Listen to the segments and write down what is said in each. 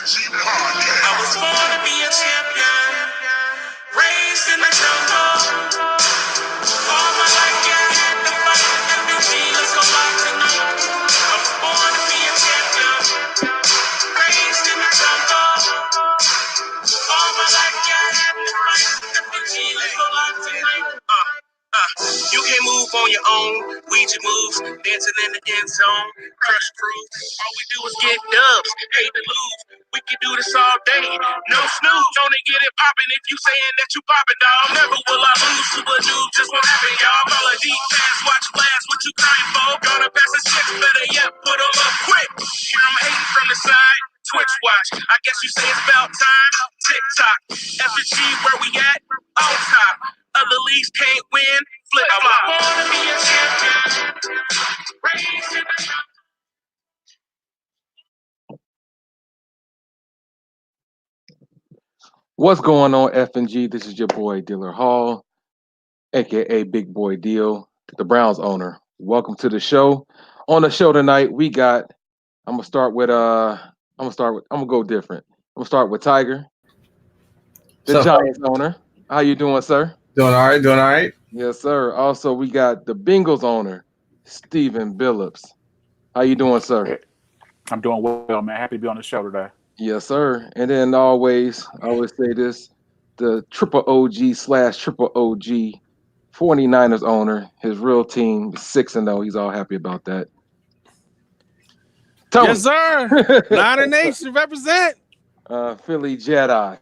I was born to be a champion, raised in the jungle. All my life, yeah, I had to fight. FNG, let's go live tonight. I was born to be a champion, raised in the jungle. All my life, yeah, I had to fight. FNG, let's go live tonight. You can move on your own. Ouija moves, dancing in the end zone. Crush proof. All we do is get dubs. Hate to lose. We can do this all day. No snooze. Only get it poppin' if you saying that you poppin', dog. Never will I lose to a dude. Just won't happen, y'all. Follow deep pass, watch blast. What you crying for? Gonna pass the shit. Better yet, put 'em up quick. Hear 'em hating from the side. Twitch watch. I guess you say it's about time. TikTok. FNG, where we at? On top. Other leagues can't win. Flip flop. I wanna be a champion. Raised in the What's going on, FNG? This is your boy Dealer Hall, aka Big Boy Deal, the Browns owner. Welcome to the show. On the show tonight, we got. I'm gonna go different. I'm gonna start with Tiger, the Giants owner. How you doing, sir? Doing all right. Yes, sir. Also, we got the Bengals owner, Stephen Billups. How you doing, sir? I'm doing well, man. Happy to be on the show today. Yes, sir. And then I always say this, the triple OG / triple OG 49ers owner, his real team is 6-0. He's all happy about that. Tony. Yes, sir. Niner Nation represent. Philly Jedi.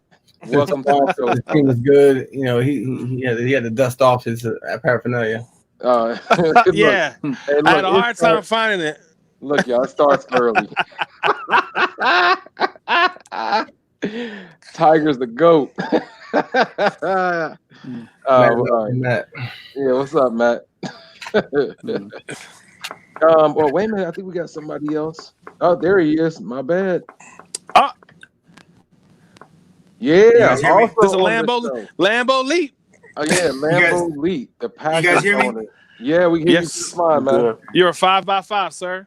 Welcome back. His team was good. You know, he had to dust off his paraphernalia. Yeah. Hey, look, I had a hard time finding it. Look, y'all, it starts early. Tiger's the GOAT. Matt. Yeah, what's up, Matt? Well, wait a minute. I think we got somebody else. Oh, there he is. My bad. Yeah. There's a Lambo Leap. Oh, yeah, Lambo Leap. The Packers. You guys hear me? Owner. Yeah, we hear you fine, man. You're a 5x5, sir.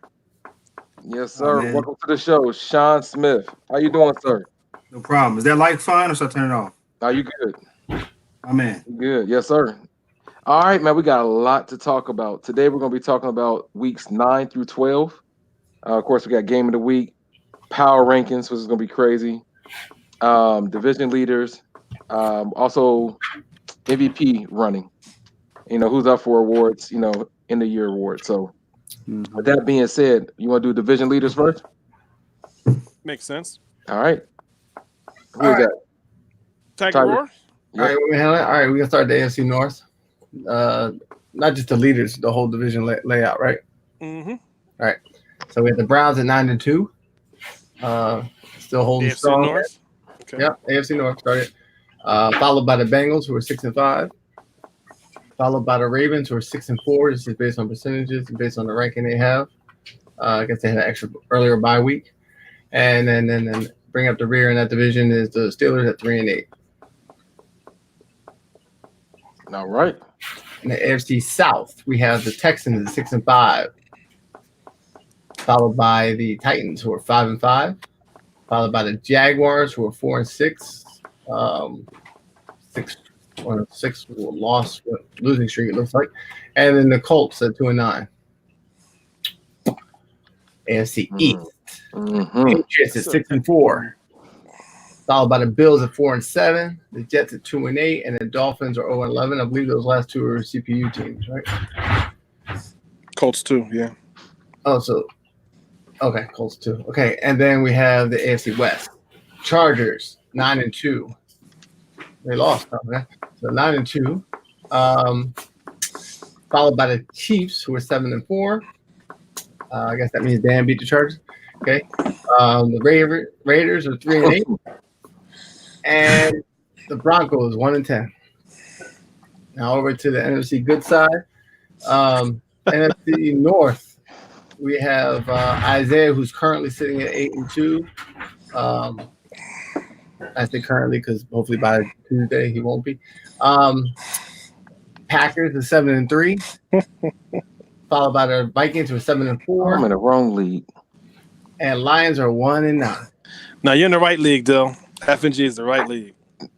Yes, sir. Welcome to the show, Sean Smith. How you doing, sir? No problem. Is that light fine or should I turn it off? Are you good? I'm in. Good. Yes, sir. All right, man. We got a lot to talk about. Today, we're going to be talking about weeks 9 through 12. Of course, we got game of the week, power rankings, which is going to be crazy, division leaders, also MVP running. You know, who's up for awards, in the year award. So, with that being said, you want to do division leaders first? Makes sense. All right. Who is that? Tiger Roar? All right, we're going to start the AFC North. Not just the leaders, the whole division layout, right? Mm-hmm. All right. So we have the Browns at 9-2. Still holding AFC strong. North? Okay. Yeah, AFC North started. Followed by the Bengals, who are 6-5. Followed by the Ravens, who are 6-4. This is based on percentages and based on the ranking they have. I guess they had an extra earlier bye week. And then bring up the rear in that division is the Steelers at 3-8. All right. In the AFC South, we have the Texans at 6-5. Followed by the Titans, who are 5-5. Followed by the Jaguars, who are 4-6. 6 loss losing streak, it looks like. And then the Colts at 2-9. AFC East. Patriots at 6-4. Followed by the Bills at 4-7. The Jets at 2-8, and the Dolphins are 0-11. I believe those last two are CPU teams, right? Colts too, yeah. Oh, so okay, Colts too. Okay, and then we have the AFC West. Chargers 9-2. They lost, man. So 9-2. Followed by the Chiefs, who are 7-4. I guess that means Dan beat the Chargers. Okay. The Raiders are 3-8. And the Broncos 1-10. Now over to the NFC good side. NFC North, we have Isaiah, who's currently sitting at 8-2. I say currently because hopefully by Tuesday he won't be. Packers are 7-3, followed by the Vikings who are 7-4. I'm in the wrong league. And Lions are 1-9. Now you're in the right league, Dill. FNG is the right league.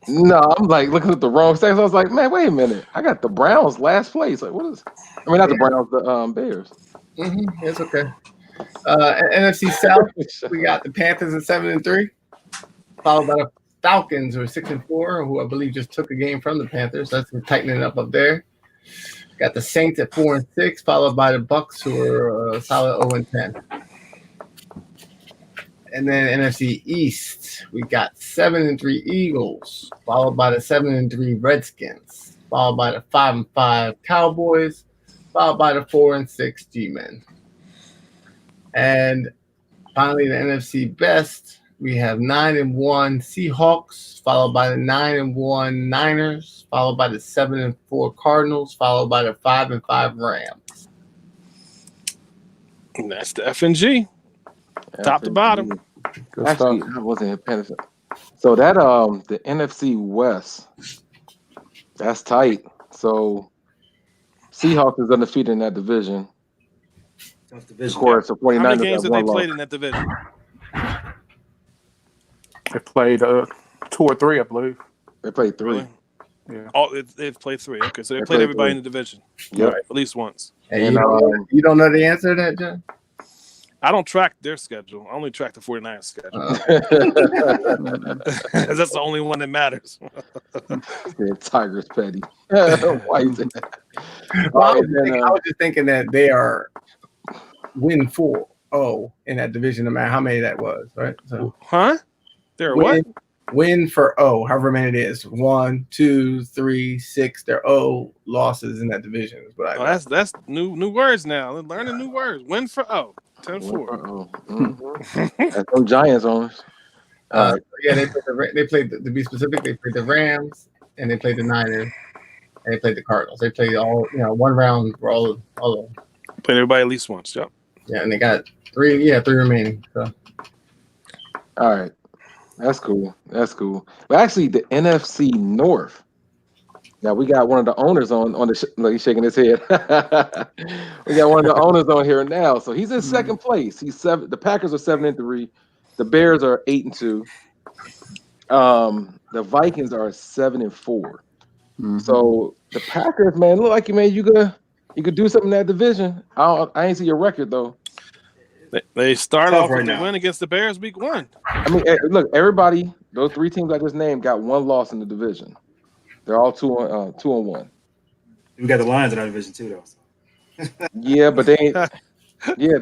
No, I'm like looking at the wrong stats. I was like, man, wait a minute. I got the Browns last place. Like, what is? I mean, not the Browns, the Bears. It's okay. NFC South, we got the Panthers at 7-3, followed by the Falcons, who are 6-4, who I believe just took a game from the Panthers. That's tightening up there. Got the Saints at 4-6, followed by the Bucks, who are solid 0-10. And then NFC East, we got 7-3 Eagles, followed by the 7-3 Redskins, followed by the 5-5 Cowboys, followed by the 4-6 G-Men. And finally, the NFC Best, we have 9-1 Seahawks, followed by the 9-1 Niners, followed by the 7-4 Cardinals, followed by the 5-5 Rams. And that's the FNG. Top to bottom. Good Actually, stuff. I wasn't paying attention. So that the NFC West, that's tight. So Seahawks is undefeated in that division. Tough Of division. course, the 49ers How many games have have they one loss. played in that division? They played 2 or 3, I believe. They played 3. Really? Yeah. Oh, they've played 3. Okay, so they They played played everybody 3. in the division. Yep. At least once. And And, you don't know the answer to that, John? I don't track their schedule. I only track the 49ers schedule. That's the only one that matters. Yeah, Tigers petty. Why is it? Well, I All right, was just thinking that they are win 4-0 in that division, no matter how many that was, right? So Huh? They're what? win for 0, however many it is. 1, 2, 3, 6. They're 0 losses in that division. Is what I Oh, that's new words now. Learning new words. Win for 10-4. That's some Giants owners. Yeah, they played to be specific. They played the Rams and they played the Niners and they played the Cardinals. They played all one round for all of them. Played everybody at least once. Yep. Yeah, and they got 3 remaining. So All right. That's cool. But actually, the NFC North. Now we got one of the owners on the. Look, he's shaking his head. We got one of the owners on here now, so he's in second place. He's 7. The Packers are 7-3. The Bears are 8-2. The Vikings are 7-4. Mm-hmm. So the Packers, man, look like you could do something in that division. I ain't see your record though. They start Tough off with right the now. win against the Bears week 1. I mean, look, everybody, those 3 teams I just named got 1 loss in the division. They're all 2-1. We got the Lions in our division too, though. Yeah, but they ain't. Yeah,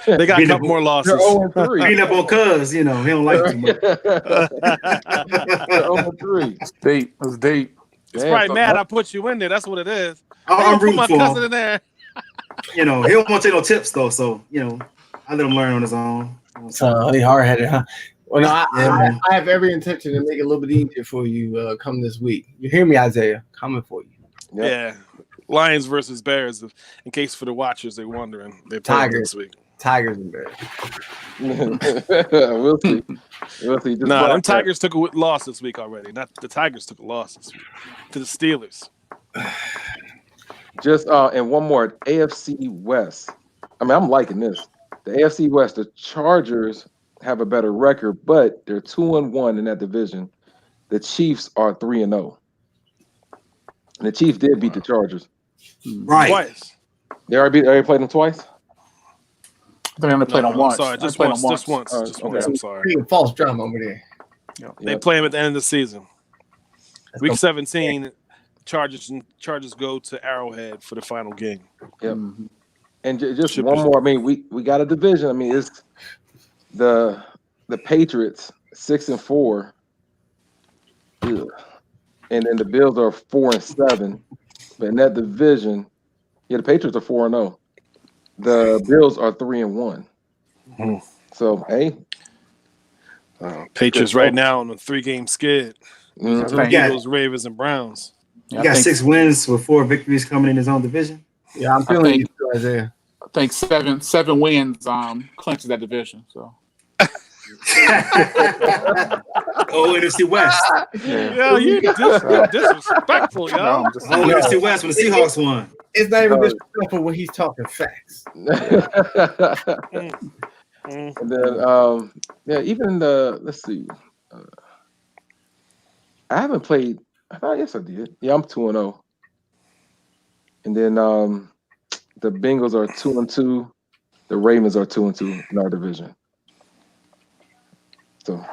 They got a Beat couple more losses. they're 0-3. Beating up on Cuz, he don't like it too much. They're 0-3. It's deep. It's deep. It's Damn, probably so mad that- I put you in there. That's what it is. I'm Put rooting my for cousin him. in there. He don't want to take no tips though, so I let him learn on his own. honey hard headed, huh? Well, no, Yeah, man. I have every intention to make it a little bit easier for you come this week. You hear me, Isaiah? Coming for you. Yep. Yeah. Lions versus Bears. In case for the watchers, they're wondering. They play Tigers. this week. Tigers and Bears. We'll see. Just Them block that. Tigers took a loss this week already. Not the Tigers took a loss this week to the Steelers. Just and one more, AFC West. I mean, I'm liking this. The AFC West, the Chargers have a better record, but they're 2-1 in that division. The Chiefs are 3-0. And the Chiefs did beat the Chargers. Right. Twice. They already played them twice? I think I only played on I'm once. sorry, I just played once. on Just once. Oh, Just okay. once. I'm sorry. Creating false drama over there. They Yep. play them at the end of the season. That's Week no- 17, Chargers go to Arrowhead for the final game. Yep. Mhm. And just Should one be- more. I mean, we got a division. I mean, it's the Patriots 6-4. Ugh. And then the Bills are 4-7. But in that division, the Patriots are 4-0. The Bills are 3-1. Mhm. So hey, Patriots right now on a 3-game skid. mhm. To the Thank you. Eagles, Ravens, and Browns. He Yeah, got I think, 6 wins with 4 victories coming in his own division. Yeah, I'm feeling you too, Isaiah. I think seven wins clinches that division. So NFC West. Yeah, you disrespectful, no, yo. I'm just Oh, saying. NFC West when the Seahawks won. It's not even No. disrespectful when he's talking facts. Mm. And then yeah, even the let's see. Uh, I haven't played. I thought yes I did. Yeah, I'm 2-0. And then the Bengals are 2-2. The Ravens are 2-2 in our division. So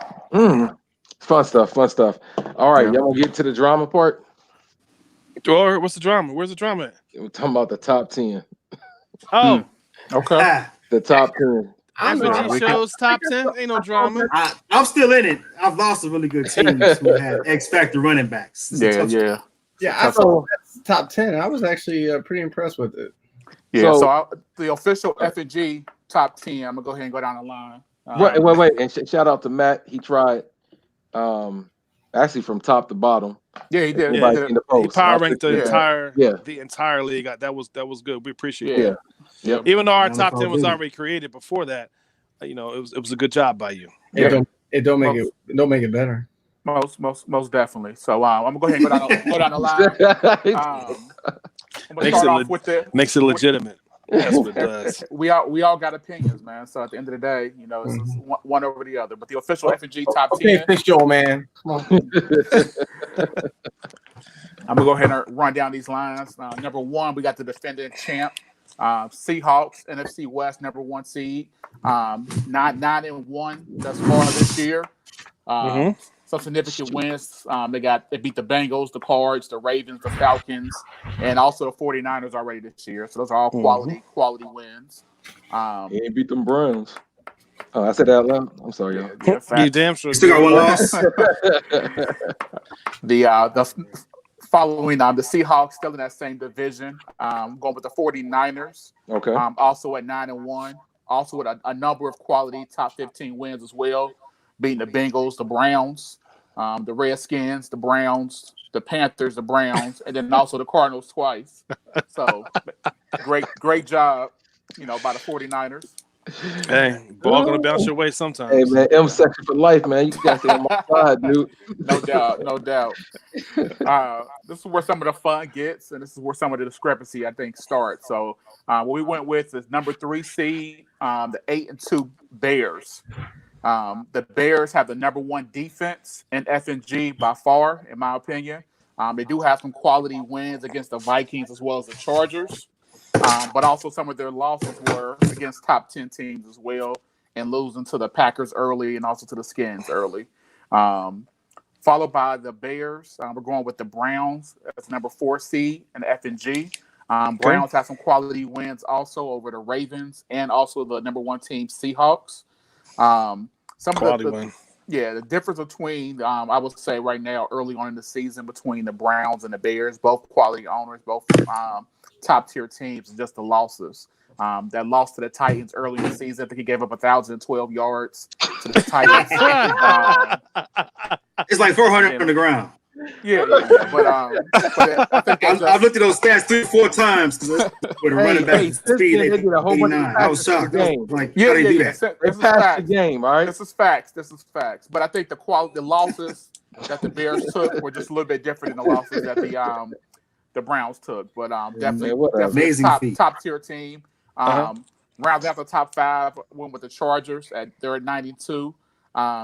fun stuff, fun stuff. All right, Yeah. y'all gonna get to the drama part? Or what's the drama? Where's the drama at? We're talking about the top 10. Oh, Okay. The top 10. I don't know. FNG I shows top 10. Ain't no drama. I'm still in it. I've lost some really good teams who had X Factor running backs. It's a Yeah, tough- yeah. Yeah, I saw that's top 10. I was actually pretty impressed with it. Yeah, So- so the official FNG top 10, I'm going to go ahead and go down the line. Wait. And shout out to Matt. He tried actually from top to bottom. Yeah, he did. Yeah, He Everybody did. in the He post. power ranked the Yeah. entire league. That was good. We appreciate Yeah. it. Yep. Even though our Yeah, top that's 10 was all good. already created before that, it was a good job by you. It don't make it better. Most definitely. So I'm going to go ahead and go down the line. I'm going to start off with the... Makes it legitimate. That's what it does. We all got opinions, man. So at the end of the day, it's just one over the other. But the official FNG top 10... Okay, fix your man. Come on. I'm going to go ahead and run down these lines. Number 1, we got the defending champ, Seahawks, NFC West, number 1 seed. 9-1 thus far this year. Some significant wins. They beat the Bengals, the Cards, the Ravens, the Falcons, and also the 49ers already this year. So those are all quality wins. He ain't beat them Browns. Oh, I said that out loud. I'm sorry, y'all. Yeah, You damn sure. You still got one loss. The following the Seahawks still in that same division. Going with the 49ers. Okay. Also at 9-1. Also with a number of quality top 15 wins as well. Beating the Bengals, the Browns, the Redskins, the Browns, the Panthers, the Browns, and then also the Cardinals twice. So great job, by the 49ers. Hey, ball gonna bounce your way sometimes. Hey man, M section for life, man. You got to stay on my side, dude. No doubt. This is where some of the fun gets, and this is where some of the discrepancy I think starts. So what we went with is number 3 seed, the 8-2 Bears. The Bears have the number 1 defense in FNG by far, in my opinion. They do have some quality wins against the Vikings as well as the Chargers. But also some of their losses were against top 10 teams as well, and losing to the Packers early and also to the Skins early. Followed by the Bears. We're going with the Browns as number 4 seed in FNG. Browns have some quality wins also over the Ravens and also the number 1 team Seahawks. The difference between I would say right now early on in the season between the Browns and the Bears, both quality owners, both top tier teams, just the losses. That loss to the Titans early in the season, I think he gave up 1,012 yards to the Titans. It's like 400 on the ground. Yeah. But I think I've looked at those stats 3-4 times with a running back speed. They did a whole bunch of I was shocked. I was like, how they do that? They passed the game, all right? This is facts. But I think the losses that the Bears took were just a little bit different than the losses that the Browns took. But definitely amazing top tier team. Rounding out the top 5, went with the Chargers. They're at 92.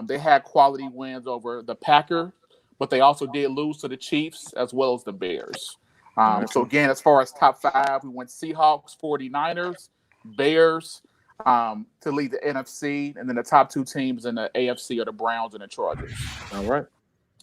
They had quality wins over the Packers, but they also did lose to the Chiefs as well as the Bears. So again, as far as top 5, we went Seahawks, 49ers, Bears to lead the NFC, and then the top 2 teams in the AFC are the Browns and the Chargers. All right.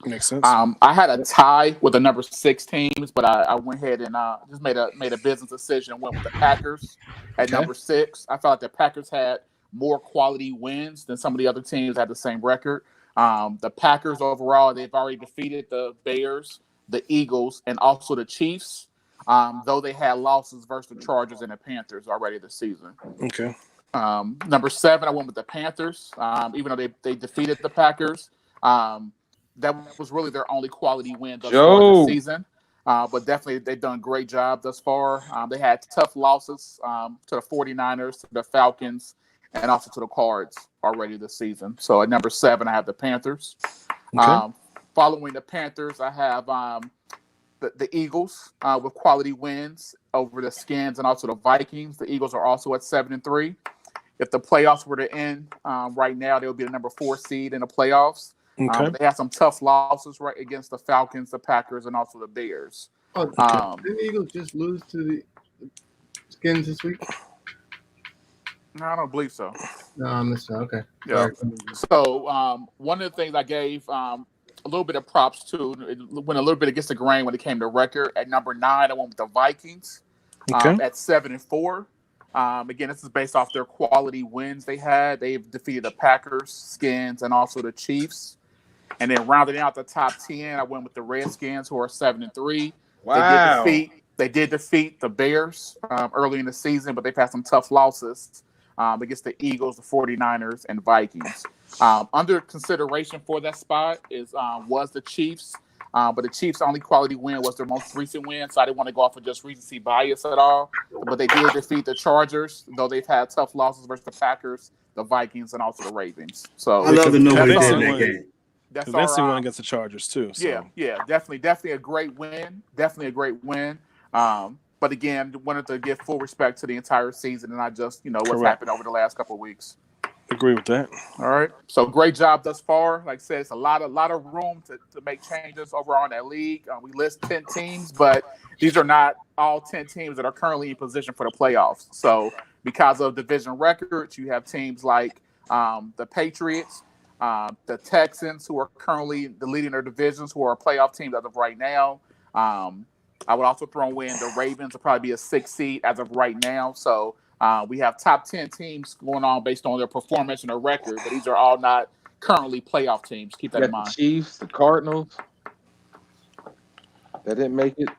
Makes sense. I had a tie with the number 6 teams, but I went ahead and just made a business decision and went with the Packers at number 6. I felt like the Packers had more quality wins than some of the other teams had the same record. The Packers overall, they've already defeated the Bears, the Eagles, and also the Chiefs, though they had losses versus the Chargers and the Panthers already this season. Okay. Number 7, I went with the Panthers, even though they defeated the Packers. That was really their only quality win thus far this season. But definitely they've done a great job thus far. They had tough losses to the 49ers, to the Falcons, and also to the Cards already this season. So at number 7, I have the Panthers. Okay. Following the Panthers, I have the Eagles with quality wins over the Skins and also the Vikings. The Eagles are also at 7-3. if the playoffs were to end right now, they'll be the number 4 seed in the playoffs. Okay. They had some tough losses right against the Falcons, the Packers, and also the Bears. Didn't the Eagles just lose to the Skins this week? No, I don't believe so. No, I missed that. Okay. Yeah. Sorry. So one of the things I gave a little bit of props to, it went a little bit against the grain when it came to record. At number 9, I went with the Vikings at 7-4. Again, this is based off their quality wins they had. They've defeated the Packers, Skins, and also the Chiefs. And then rounding out the top 10, I went with the Redskins, who are 7-3. Wow. They did defeat the Bears early in the season, but they've had some tough losses against the Eagles, the 49ers, and Vikings. Under consideration for that spot was the Chiefs, but the Chiefs' only quality win was their most recent win, so I didn't want to go off of just recency bias at all. But they did defeat the Chargers, though they've had tough losses versus the Packers, the Vikings, and also the Ravens. So I love to know what they did in Convincing that game. that's Convincing our, one against the Chargers too. So. Yeah, definitely a great win. Definitely a great win. But again, wanted to give full respect to the entire season and not just, what's Correct. happened over the last couple of weeks. Agree with that. All right. So great job thus far. Like I said, it's a lot of room to make changes overall in that league. We list 10 teams, but these are not all 10 teams that are currently in position for the playoffs. So because of division records, you have teams like the Patriots, the Texans, who are currently leading their divisions, who are playoff teams as of right now. I would also throw in the Ravens will probably be a 6 seed as of right now. So we have top 10 teams going on based on their performance and their record, but these are all not currently playoff teams. Keep that in mind. The Chiefs, the Cardinals, that didn't make it.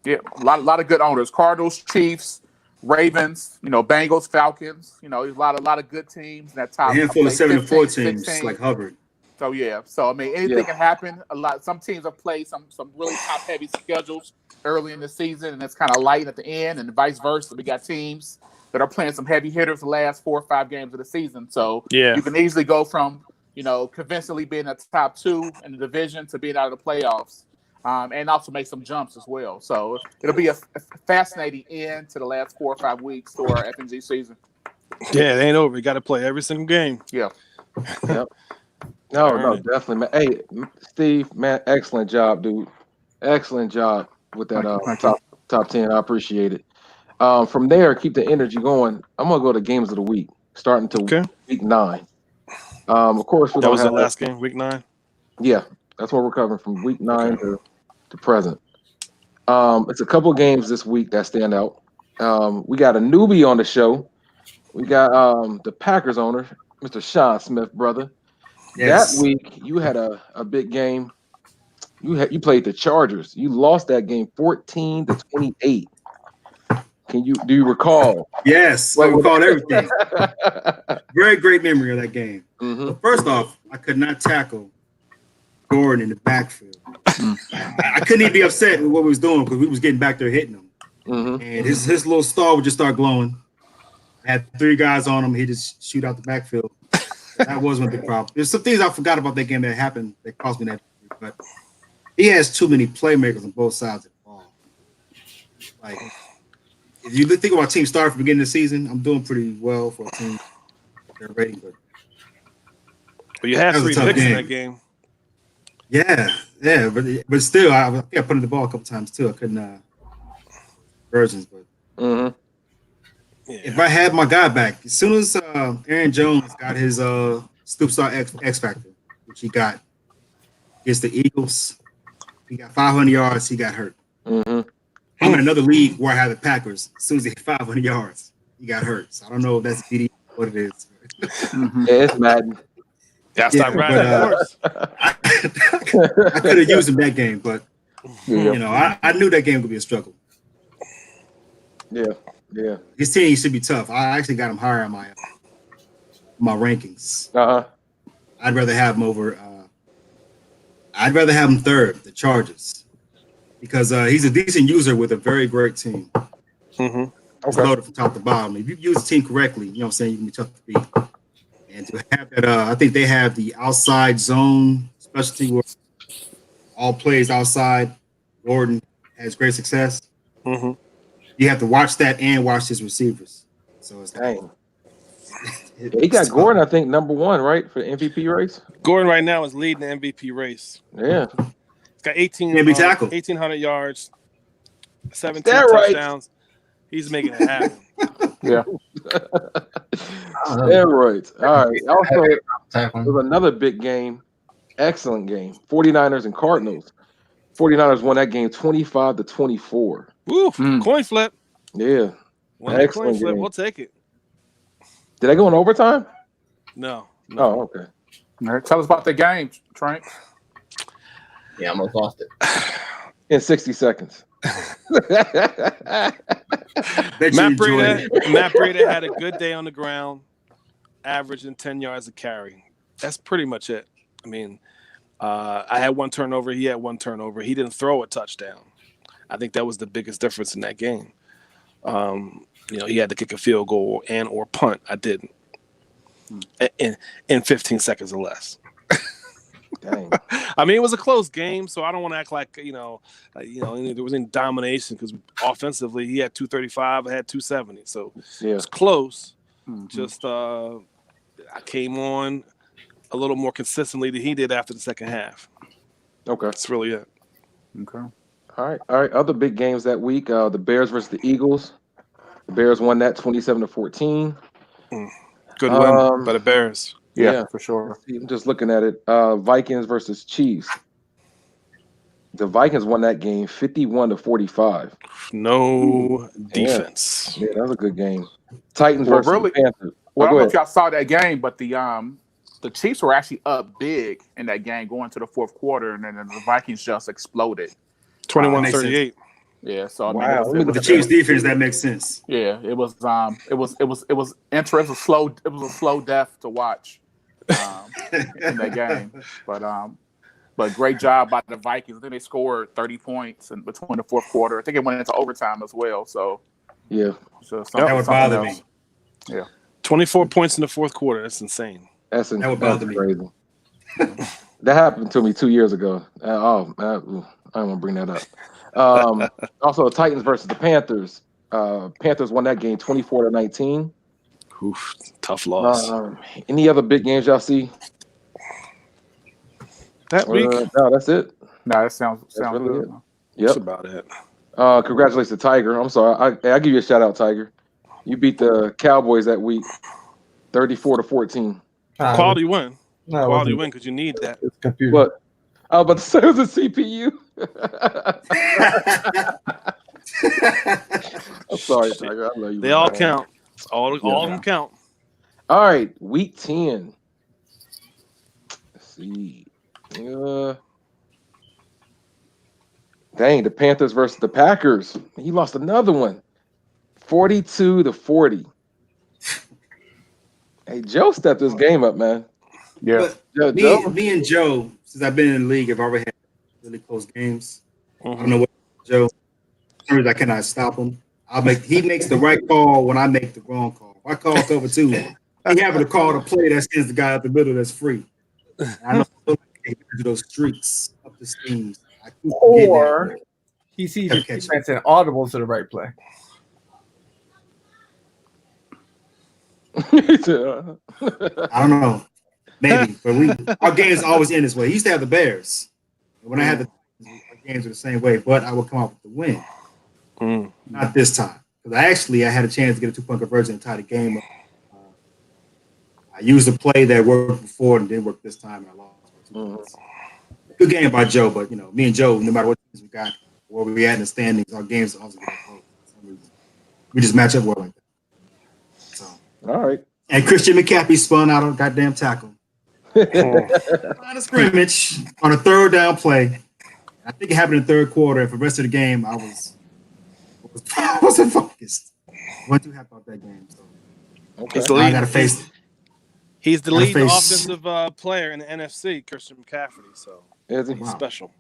Yeah, a lot of good owners. Cardinals, Chiefs, Ravens, Bengals, Falcons. There's a lot of good teams in that top. A handful of 7-4 teams, 16. like Hubbard. So yeah, anything can happen. Some teams have played some really top heavy schedules early in the season, and it's kind of light at the end, and vice versa. We got teams that are playing some heavy hitters the last 4 or 5 games of the season. So you can easily go from convincingly being a top 2 in the division to being out of the playoffs, and also make some jumps as well. So it'll be a fascinating end to the last 4 or 5 weeks to our FNG season. Yeah, it ain't over. You got to play every single game. Yeah. Yep. No, definitely, man. Hey, Steve, man, excellent job, dude. Excellent job with that top 10. I appreciate it. From there, keep the energy going. I'm gonna go to games of the week, starting to week 9. Of course, that was the last game, week 9. Yeah, that's what we're covering from week 9 to present. It's a couple games this week that stand out. We got a newbie on the show. We got the Packers owner, Mr. Sean Smith, brother. Yes. That week you had a big game. You played the Chargers. You lost that game 14-28. Do you recall? Yes, I recall everything. Very great memory of that game. Mm-hmm. But first off, I could not tackle Gordon in the backfield. I couldn't even be upset with what we was doing because we was getting back there hitting him. Mm-hmm. And his little star would just start glowing. I had 3 guys on him. He just shoot out the backfield. That was one big problem. There's some things I forgot about that game that happened that cost me that. But he has too many playmakers on both sides of the ball. Like, if you think about team start from the beginning of the season, I'm doing pretty well for a team. Their rating, but you had 3 picks in that game. Yeah, but still, I think I put in the ball a couple times too. I couldn't versions, but if I had my guy back, as soon as Aaron Jones got his Superstar X Factor, which he got against the Eagles, he got 500 yards. He got hurt. Mm-hmm. I'm in another league where I have the Packers. As soon as he hit 500 yards, he got hurt. So I don't know if that's BD what it is. Yeah, it's Madden. Yeah, stop riding that horse. I could have used him that game, but I knew that game would be a struggle. Yeah. His team should be tough. I actually got him higher on my rankings. I'd rather have him over. I'd rather have him third, the Chargers, because he's a decent user with a very great team. Mm-hmm. It's loaded from top to bottom. If you use the team correctly, you know what I'm saying, you can be tough to beat. And to have that, I think they have the outside zone specialty where all plays outside. Gordon has great success. Mm-hmm. You have to watch that and watch his receivers. So it's He got Gordon, I think, number 1, right, for the MVP race. Gordon right now is leading the MVP race. Yeah, He's got 18, Can't be tackled. 1,800 yards, 17 Steroids. touchdowns. He's making it happen. Yeah. Steroids. All right. Also, Tackling. there's another big game. Excellent game. 49ers and Cardinals. 49ers won that game 25-24. Woo! Mm. Coin flip. Yeah. Won that Excellent coin flip. game. We'll take it. Did they go in overtime? No. Oh, okay. All right, tell us about the game, Trank. Yeah, I almost lost it. In 60 seconds. Bet you Matt enjoyed it. Breida had a good day on the ground, averaging 10 yards a carry. That's pretty much it. I mean, I had 1 turnover. He had 1 turnover. He didn't throw a touchdown. I think that was the biggest difference in that game. He had to kick a field goal and or punt. I didn't. In 15 seconds or less. Dang. I mean, it was a close game, so I don't want to act like there was any domination because offensively he had 235, I had 270, so Yeah. it was close. Mhm. Just I came on a little more consistently than he did after the second half. Okay. That's really it. Okay. All right. Other big games that week. The Bears versus the Eagles. The Bears won that 27-14. Good win by the Bears. Yeah, for sure. I'm just looking at it. Vikings versus Chiefs. The Vikings won that game 51-45. No defense. Yeah, that was a good game. Titans Well, versus really- the Panthers. Well, I Go don't know if ahead. y'all saw that game, but the Chiefs were actually up big in that game going to the fourth quarter, and then the Vikings just exploded. 21-38. Yeah, so I mean, Wow, it was The Chiefs defense, that makes sense. yeah, it was interesting. It was a slow death to watch in that game, but great job by the Vikings. I think they scored 30 points in between the fourth quarter. I think it went into overtime as well. So Yeah. That would bother me. Yeah. 24 points in the fourth quarter. That's insane. That would bother me. crazy. That happened to me 2 years ago. I don't want to bring that up. Also, Titans versus the Panthers. Panthers won that game 24-19. Oof, tough loss. Any other big games y'all see? That week, No, that's it. No, that sounds really good. it. that's Yep. about it. Congratulations to Tiger. I'm sorry. I give you a shout out, Tiger. You beat the Cowboys that week, 34-14. Quality win. No, Quality win because you need that. It's computer. But I was about to say it was a CPU. I'm sorry, Tiger. I love you. They all man. count. All of them count. All right, week 10. Let's see. Dang, the Panthers versus the Packers. He lost another one. 42-40. Hey, Joe stepped this game up, man. Yeah. But Joe. me and Joe, since I've been in the league, have already had really close games. I don't know what Joe. I cannot stop him. He makes the right call when I make the wrong call. If I call cover 2, he having to call the play that sends the guy up the middle that's free. And I know those streaks up the seams. I keep forgetting Or that. he sees Gotta your catch defense and audible to the right play. I don't know. Maybe. But our games always end this way. He used to have the Bears. When I had our games were the same way, but I would come out with the win. Not this time. Because I had a chance to get a 2-point conversion and tie the game up. I used a play that worked before and didn't work this time, and I lost by 2 points. Good game by Joe, but me and Joe, no matter what teams we got, where we at in the standings, our games always get close for some reason. We just match up well like that. So, All right. and Christian McCaffrey spun out on goddamn tackle. On a scrimmage on a third down play. I think it happened in the third quarter, and for the rest of the game, I wasn't focused. Wasn't too happy about that game. So Okay. I gotta face it. He's the Gotta leading face- offensive player in the NFC, Christian McCaffrey. So Is he? he's special.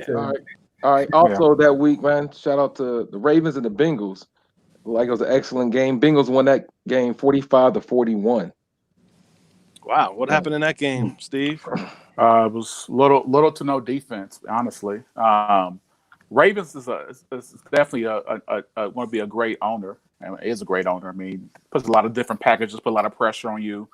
All right. Also, that week, man, shout out to the Ravens and the Bengals. Like, it was an excellent game. Bengals won that game 45-41. Wow, what happened in that game, Steve? It was little to no defense, honestly. Ravens is definitely going to be a great owner. and is a great owner. I mean, puts a lot of different packages, put a lot of pressure on you.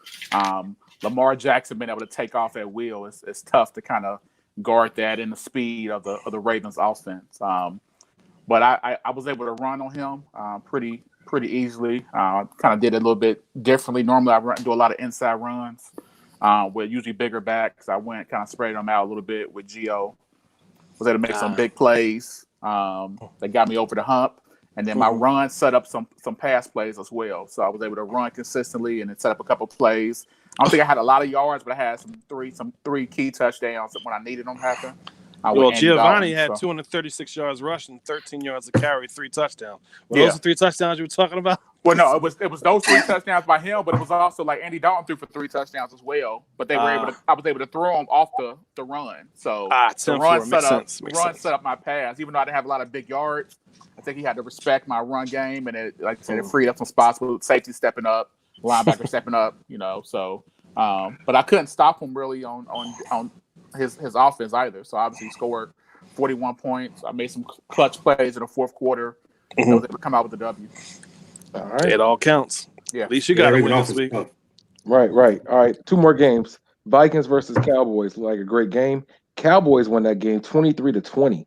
Lamar Jackson being able to take off at will, it's tough to kind of guard that in the speed of the Ravens offense. But I was able to run on him pretty easily. Kind of did it a little bit differently. Normally I do a lot of inside runs with usually bigger backs. I went kind of spread them out a little bit with Gio. Was able to make some big plays that got me over the hump. And then my run set up some pass plays as well. So I was able to run consistently and then set up a couple plays. I don't think I had a lot of yards, but I had some three key touchdowns when I needed them to happen. Well, Giovanni had 236 yards rushing, 13 yards of carry, 3 touchdowns. Those the 3 touchdowns you were talking about? Well, no, it was those 3 touchdowns by him, but it was also like Andy Dalton threw for 3 touchdowns as well. But they were I was able to throw them off the run. So the run set up my pass, even though I didn't have a lot of big yards. I think he had to respect my run game, and it, like I said, it freed up some spots with safety stepping up, linebacker stepping up. So, but I couldn't stop him really on his offense either. So obviously he scored 41 points. I made some clutch plays in the fourth quarter. I was able to come out with the W. All right. It all counts. Yeah. At least you got to win this week. Right. All right. 2 more games. Vikings versus Cowboys. Like a great game. Cowboys won that game 23-20.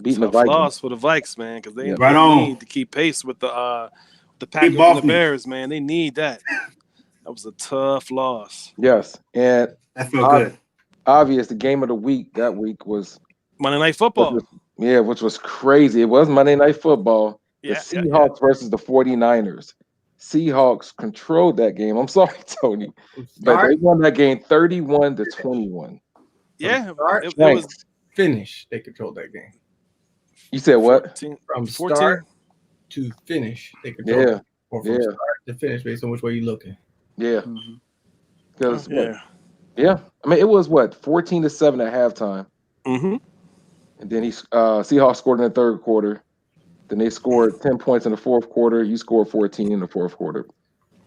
Beating the Vikings. Loss for the Vikes, man, because they need to keep pace with the Packers and the Bears, man. They need that. That was a tough loss. Yes. And that felt good. Obvious, the game of the week that week was Monday Night Football. Which was crazy. It was Monday Night Football. The Seahawks versus the 49ers. Seahawks controlled that game. I'm sorry, Tony. But they won that game 31-21. Yeah. It was finish. They controlled that game. You said what? 14, from 14? start to finish. They controlled it. Or from start to finish based on which way you're looking. Yeah. Because I mean, it was 14-7 at halftime. Mm-hmm. And then Seahawks scored in the third quarter. Then they scored 10 points in the fourth quarter. You scored 14 in the fourth quarter.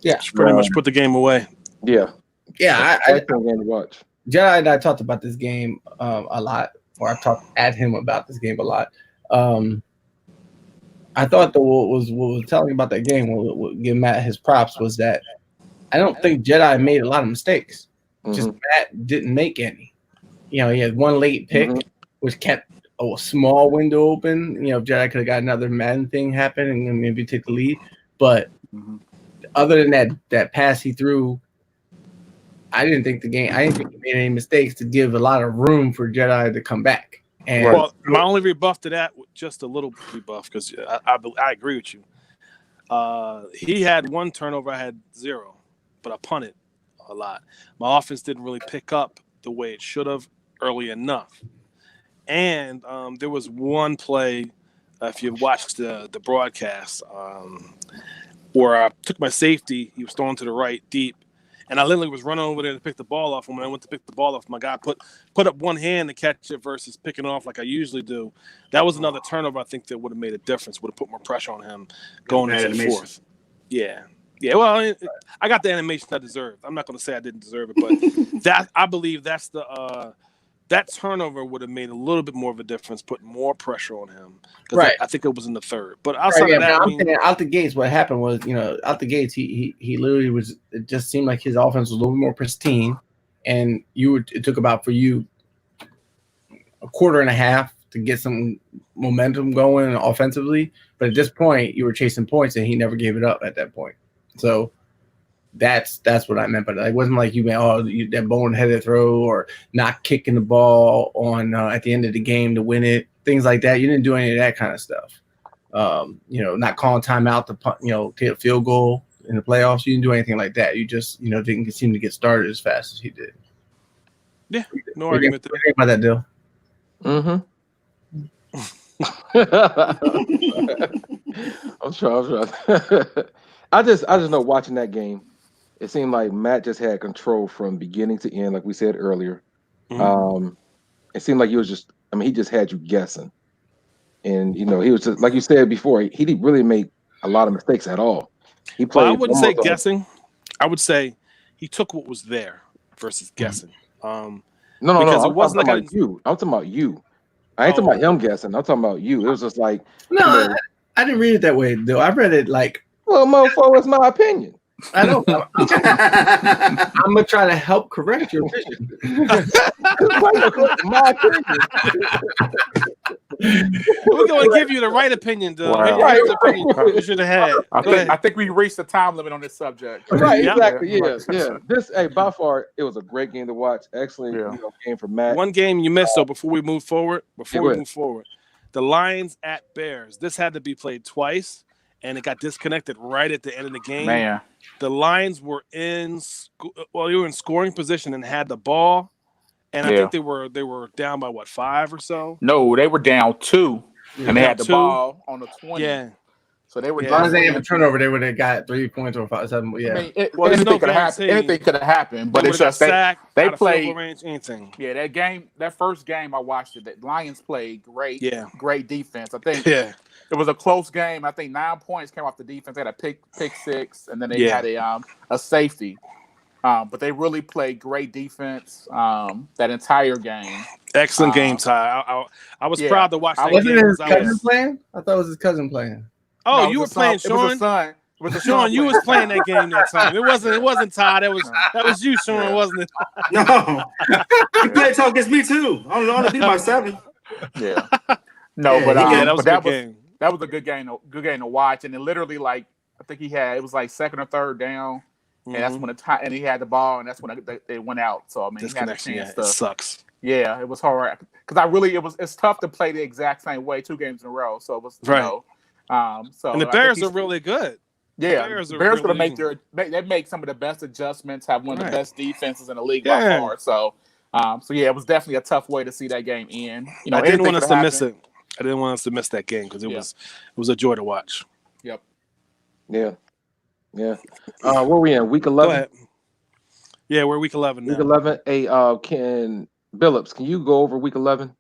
Yeah, pretty much put the game away. Yeah. Yeah, I game to watch. Jedi and I talked about this game a lot, or I talked at him about this game a lot. I thought what was telling about that game, what give Matt his props, was that I don't think Jedi made a lot of mistakes. Just Matt didn't make any. He had one late pick, which kept a small window open. If Jedi could have got another Madden thing happen and maybe take the lead. But other than that pass he threw, I didn't think he made any mistakes to give a lot of room for Jedi to come back. And my only rebuff to that, just a little rebuff, because I agree with you. He had 1 turnover, I had 0, but I punted a lot. My offense didn't really pick up the way it should have early enough. And there was one play, if you watched the broadcast, where I took my safety, he was throwing to the right deep, and I literally was running over there to pick the ball off. And when I went to pick the ball off, my guy put up one hand to catch it versus picking off like I usually do. That was another turnover I think that would have made a difference, would have put more pressure on him going into the fourth. Yeah. Well, I got the animation I deserved. I'm not going to say I didn't deserve it, but I believe that's that turnover would have made a little bit more of a difference, put more pressure on him. Right. I think it was in the third. But outside of that, I'm saying out the gates, what happened was, out the gates, he literally was. It just seemed like his offense was a little more pristine, and it took about for you a quarter and a half to get some momentum going offensively. But at this point, you were chasing points, and he never gave it up at that point. So that's what I meant. But it wasn't like you that boneheaded throw or not kicking the ball on at the end of the game to win it, things like that. You didn't do any of that kind of stuff. Not calling timeout to take a field goal in the playoffs. You didn't do anything like that. You just didn't seem to get started as fast as he did. Yeah, no argument there. What do you think about that, Dill? I'm sure. I just know watching that game, it seemed like Matt just had control from beginning to end, like we said earlier. It seemed like he just had you guessing. And he was just, like you said before, he didn't really make a lot of mistakes at all. He played. I wouldn't say guessing. I would say he took what was there versus guessing. No. It wasn't like you. I'm talking about you. I ain't talking about him guessing. I'm talking about you. It was just like I didn't read it that way, though. I read it like, Well, mofo, it's my opinion. I know. I'm gonna try to help correct your vision. My opinion. We're going to give you the right opinion, though. Wow. Here's the opinion you should have had. I think we reached the time limit on this subject. Right, Yeah. exactly. Yeah. By far, it was a great game to watch. Excellent game for Matt. One game you missed, though, before we move forward. go ahead. The Lions at Bears. This had to be played twice, and it got disconnected right at the end of the game. Man. The Lions were in scoring position and had the ball, and I think they were down by 5 or so. No, they were down 2, and they had the ball on the 20. Yeah. So they were. As long as they have a turnover, they would have got 3 points or 5, 7. Yeah. I mean, anything could have happened. Anything could have happened, but it's just they played. Range, anything. Yeah, that first game I watched it. The Lions played great. Yeah. Great defense. I think. Yeah. It was a close game. I think 9 points came off the defense. They had a pick 6, and then they had a safety. But they really played great defense that entire game. Excellent game, Ty. I was proud to watch that Wasn't game. his cousin playing? I thought it was his cousin playing. Oh, No, you were playing, Sean. It was a son. Sean, you was playing that game that time. It wasn't Ty. That was you, Sean, wasn't it? No, he played talk against me too. I don't know to beat by 7. Yeah. No, Yeah, but that was a good game. That was a good game to watch. And then literally, like, I think it was like 2nd or 3rd down, and that's when and he had the ball, and that's when they went out. So I mean, he had a chance to. It sucks. Yeah, it was hard because it's tough to play the exact same way 2 games in a row. So it was so and the Bears are really good. Yeah, the Bears going to make some of the best adjustments. Have one of the best defenses in the league by far. So, it was definitely a tough way to see that game end. You know, I didn't want us to miss it. I didn't want us to miss that game because it was a joy to watch. Yep. Yeah. Where we in? Week 11? Go ahead. Yeah, we're week 11 now. Week 11. Hey, Ken Billups, can you go over week 11?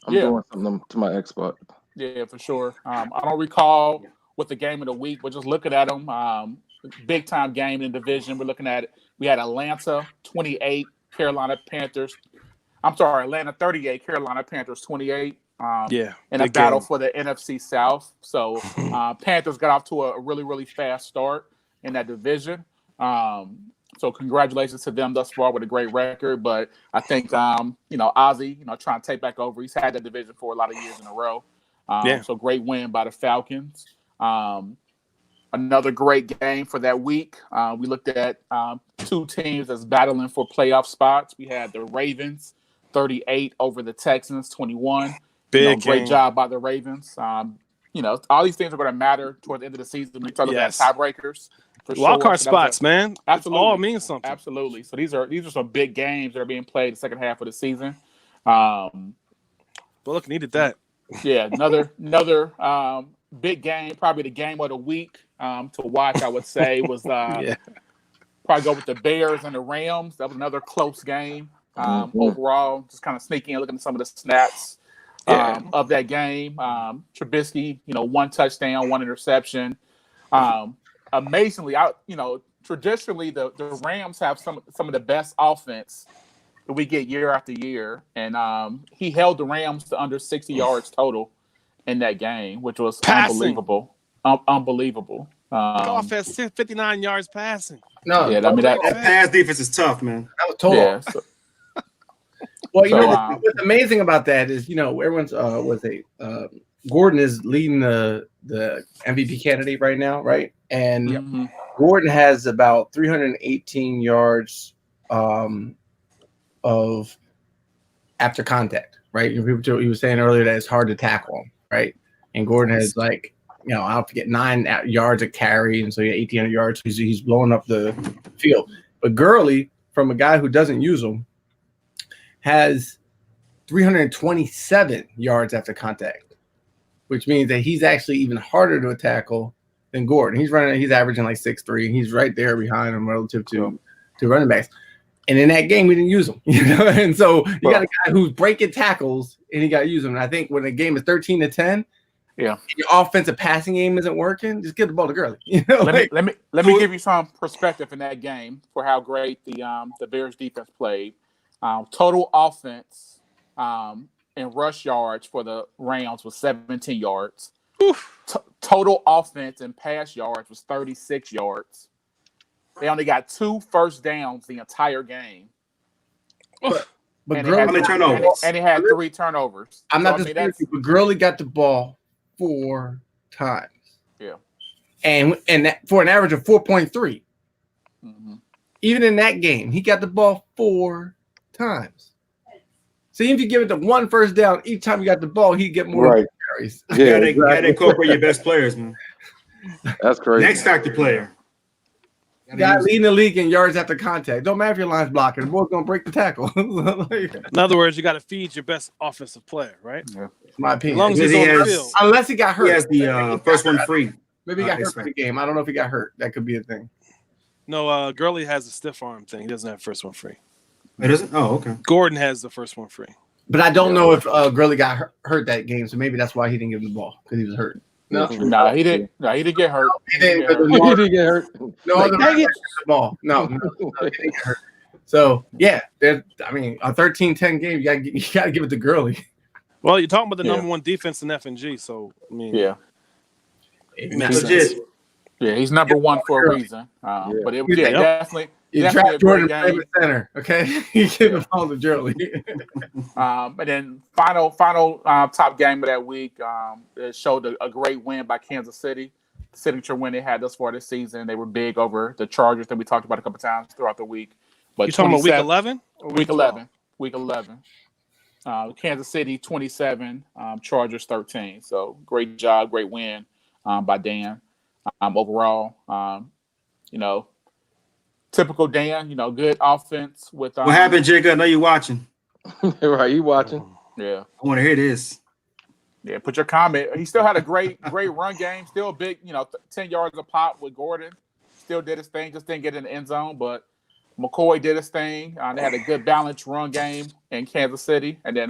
I'm doing something to my Xbox. Yeah, for sure. I don't recall what the game of the week. We're just looking at them. Big time game in the division. We're looking at it. We had Atlanta 28, Atlanta 38, Carolina Panthers 28. In a battle for the NFC South. So Panthers got off to a really, really fast start in that division. So congratulations to them thus far with a great record. But I think, Ozzy, trying to take back over. He's had that division for a lot of years in a row. So great win by the Falcons. Another great game for that week. We looked at 2 teams that's battling for playoff spots. We had the Ravens 38 over the Texans 21. Great job by the Ravens. All these things are going to matter toward the end of the season. We start looking at tiebreakers. Wild card spots, man. Absolutely. It all means something. Absolutely. So these are some big games that are being played the second half of the season. Bullock needed that. Yeah, another big game, probably the game of the week to watch, I would say, was probably go with the Bears and the Rams. That was another close game. Overall, just kind of sneaking and looking at some of the snaps of that game. Trubisky, 1 touchdown, 1 interception. Amazingly, traditionally the Rams have some of the best offense that we get year after year, and he held the Rams to under 60 yards total in that game, which was unbelievable. Unbelievable. Offense 59 yards passing. No, that pass defense is tough, man. That was total. Yeah, well, what's amazing about that is, everyone's Gordon is leading the MVP candidate right now, right? And Gordon has about 318 yards of after contact, right? He was saying earlier that it's hard to tackle him, right? And Gordon has I'll forget 9 yards of carry, and so he had 1,800 yards. He's blowing up the field. But Gurley, from a guy who doesn't use them, has 327 yards after contact, which means that he's actually even harder to tackle than Gordon. He's averaging like 6'3", and he's right there behind him relative to running backs. And in that game, we didn't use him, And so you got a guy who's breaking tackles, and he got to use them. And I think when the game is 13-10, your offensive passing game isn't working, just give the ball to Gurley. Let me give you some perspective in that game for how great the Bears defense played. Total offense and rush yards for the Rams was 17 yards. Total offense and pass yards was 36 yards. They only got 2 first downs the entire game. But And Gurley, How many turnovers? And he had 3 turnovers. I'm So, not disputing, but Gurley got the ball 4 times. Yeah. And that, for an average of 4.3. Mm-hmm. Even in that game, he got the ball 4 times. So even if you give it the 1 first down, each time you got the ball, he'd get more carries. Yeah, You gotta incorporate your best players, man. That's crazy. Next factor player. Guy leading the league in yards after contact. Don't matter if your line's blocking. The boy's going to break the tackle. In other words, you got to feed your best offensive player, right? Yeah. My opinion. As long as he's on the field. Unless he got hurt. He has the first one free. Maybe he got hurt for the game. I don't know if he got hurt. That could be a thing. No, Gurley has a stiff arm thing. He doesn't have first one free. It doesn't? Oh, okay. Gordon has the first one free. But I don't know if Gurley got hurt that game, so maybe that's why he didn't give him the ball, because he was hurt. No, he didn't. No, he didn't get hurt. He didn't get hurt. No other the ball. No, he didn't get hurt. So yeah, I mean, a 13-10 game, you gotta give it to Gurley. Well, you're talking about the number 1 defense in FNG, so I mean, Legit. Yeah, he's number 1 for a reason. But it was definitely. You draft Jordan favorite center, okay? You give the ball to Gurley. And then final top game of that week, it showed a great win by Kansas City. The signature win they had thus far this season. They were big over the Chargers that we talked about a couple times throughout the week. But you talking about week 11? Week 11. Week 11. Kansas City 27, Chargers 13. So great job, great win by Dan. Overall, typical Dan, good offense with. What happened, Jacob? I know you're watching. Right, you watching? Yeah, I want to hear this. Yeah, put your comment. He still had a great run game. Still a big, 10 yards a pop with Gordon. Still did his thing. Just didn't get in the end zone, but McCoy did his thing. They had a good balanced run game in Kansas City, and then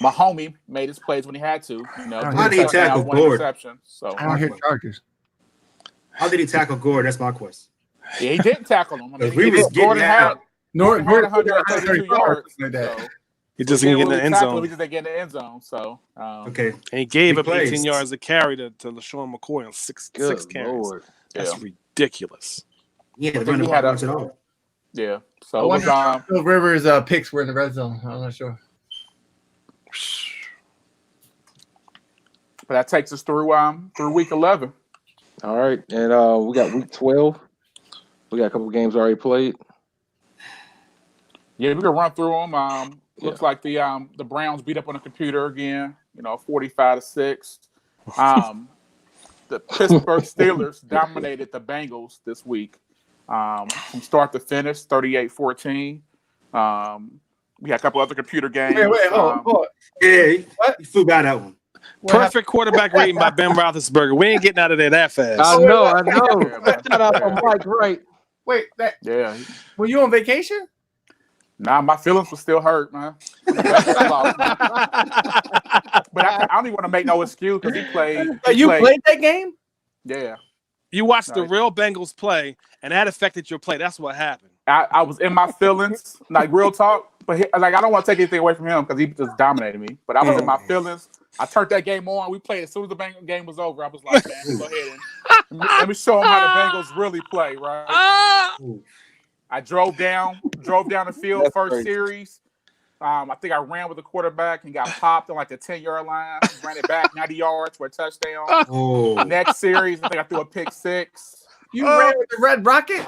my homie made his plays when he had to. How did he tackle Gordon? So I don't hear Chargers. How did he tackle Gordon? That's my question. Yeah, he didn't tackle him. I mean, we was Gordon had Gordon 132 yards. So. He just didn't get in the end zone. He just didn't get in the end zone. So okay. And he gave up 18 yards of carry to LaShawn McCoy on six carries. Lord. That's ridiculous. Yeah, he had a, yeah. So I wonder if Rivers' picks were in the red zone. I'm not sure. But that takes us through week 11. All right, and we got week 12. We got a couple of games already played. Yeah, we can run through them. Looks like the Browns beat up on the computer again. 45-6. The Pittsburgh Steelers dominated the Bengals this week from start to finish, 38-14. We had a couple other computer games. Wait, hold on. Yeah, what? You flew by that one. Perfect quarterback rating by Ben Roethlisberger. We ain't getting out of there that fast. I know. Shout out from Mike Wright. Wait, yeah. Were you on vacation? Nah, my feelings were still hurt, man. But I don't even want to make no excuse because he played. You played that game? Yeah. You watched the real Bengals play, and that affected your play. That's what happened. I was in my feelings, like real talk. But I don't want to take anything away from him because he just dominated me. But I was in my feelings. I turned that game on. We played as soon as the Bengals game was over. I was like, man, go ahead and let me show them how the Bengals really play, right? I drove down the field. That's first crazy. Series. I think I ran with the quarterback and got popped on like the 10-yard line. Ran it back 90 yards for a touchdown. Next series, I think I threw a pick 6. You ran with the Red Rocket?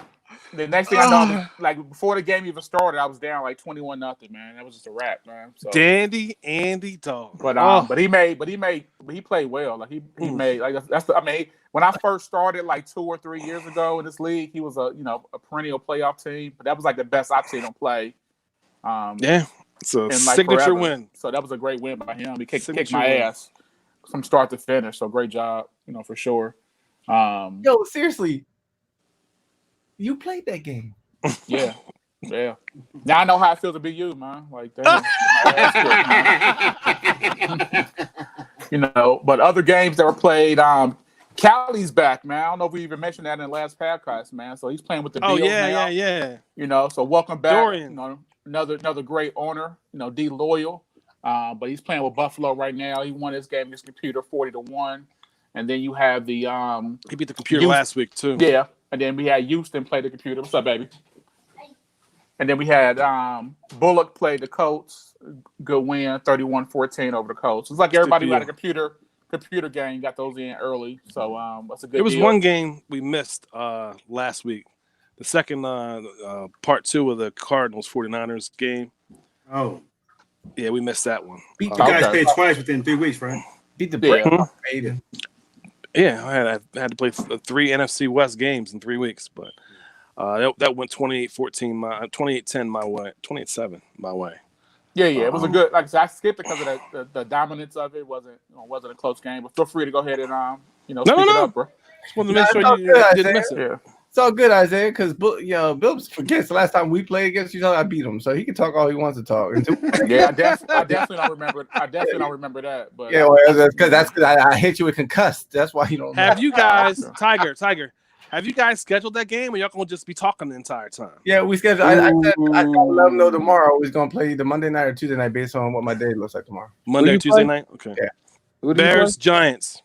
The next thing I know, like before the game even started, I was down like 21-0, man. That was just a wrap, man. So, Dandy Andy Dog. But he played well. Like he made like that's the, I mean, when I first started like 2 or 3 years ago in this league, he was a perennial playoff team. But that was like the best I've seen him play. Yeah, it's a forever. signature win. So that was a great win by him. He kicked my ass from start to finish. So great job, for sure. Yo, seriously. You played that game. Yeah. Now I know how it feels to be you, man. Like that. But other games that were played, Callie's back, man. I don't know if we even mentioned that in the last podcast, man. So he's playing with the Bills now. Yeah. So welcome back. Dorian. Another great owner, D Loyal. but he's playing with Buffalo right now. He won his game against Computer 40-1, and then you have the He beat the Computer last week too. Yeah, and then we had Houston play the Computer. What's up, baby? And then we had Bullock play the Colts. Good win, 31-14 over the Colts. It's like everybody who had a computer game got those in early. So that's a good. There was deal. one game we missed last week. The second part 2 of the Cardinals 49ers game. Oh, yeah, we missed that one. you guys played twice within 3 weeks, right? Beat the break. Yeah, I had to play 3 NFC West games in 3 weeks, but that went 28-14 28-10 my way, 28-7 my way. Yeah, it was a good. Like I said, I skipped it because of the dominance of it. Wasn't a close game, but feel free to go ahead and speak it up, bro. Just wanted to make sure you didn't miss it. Yeah. It's all good, Isaiah, because Bill forgets the last time we played against each other, I beat him, so he can talk all he wants to talk. Yeah, I definitely don't remember. I definitely don't remember that. But yeah, well, that's because I hit you with concussed. That's why you don't. Have you guys, Tiger? Have you guys scheduled that game, or y'all gonna just be talking the entire time? Yeah, we scheduled. I said let them know tomorrow we're gonna play the Monday night or Tuesday night based on what my day looks like tomorrow. Monday or Tuesday night? Okay. Yeah. Bears, Giants.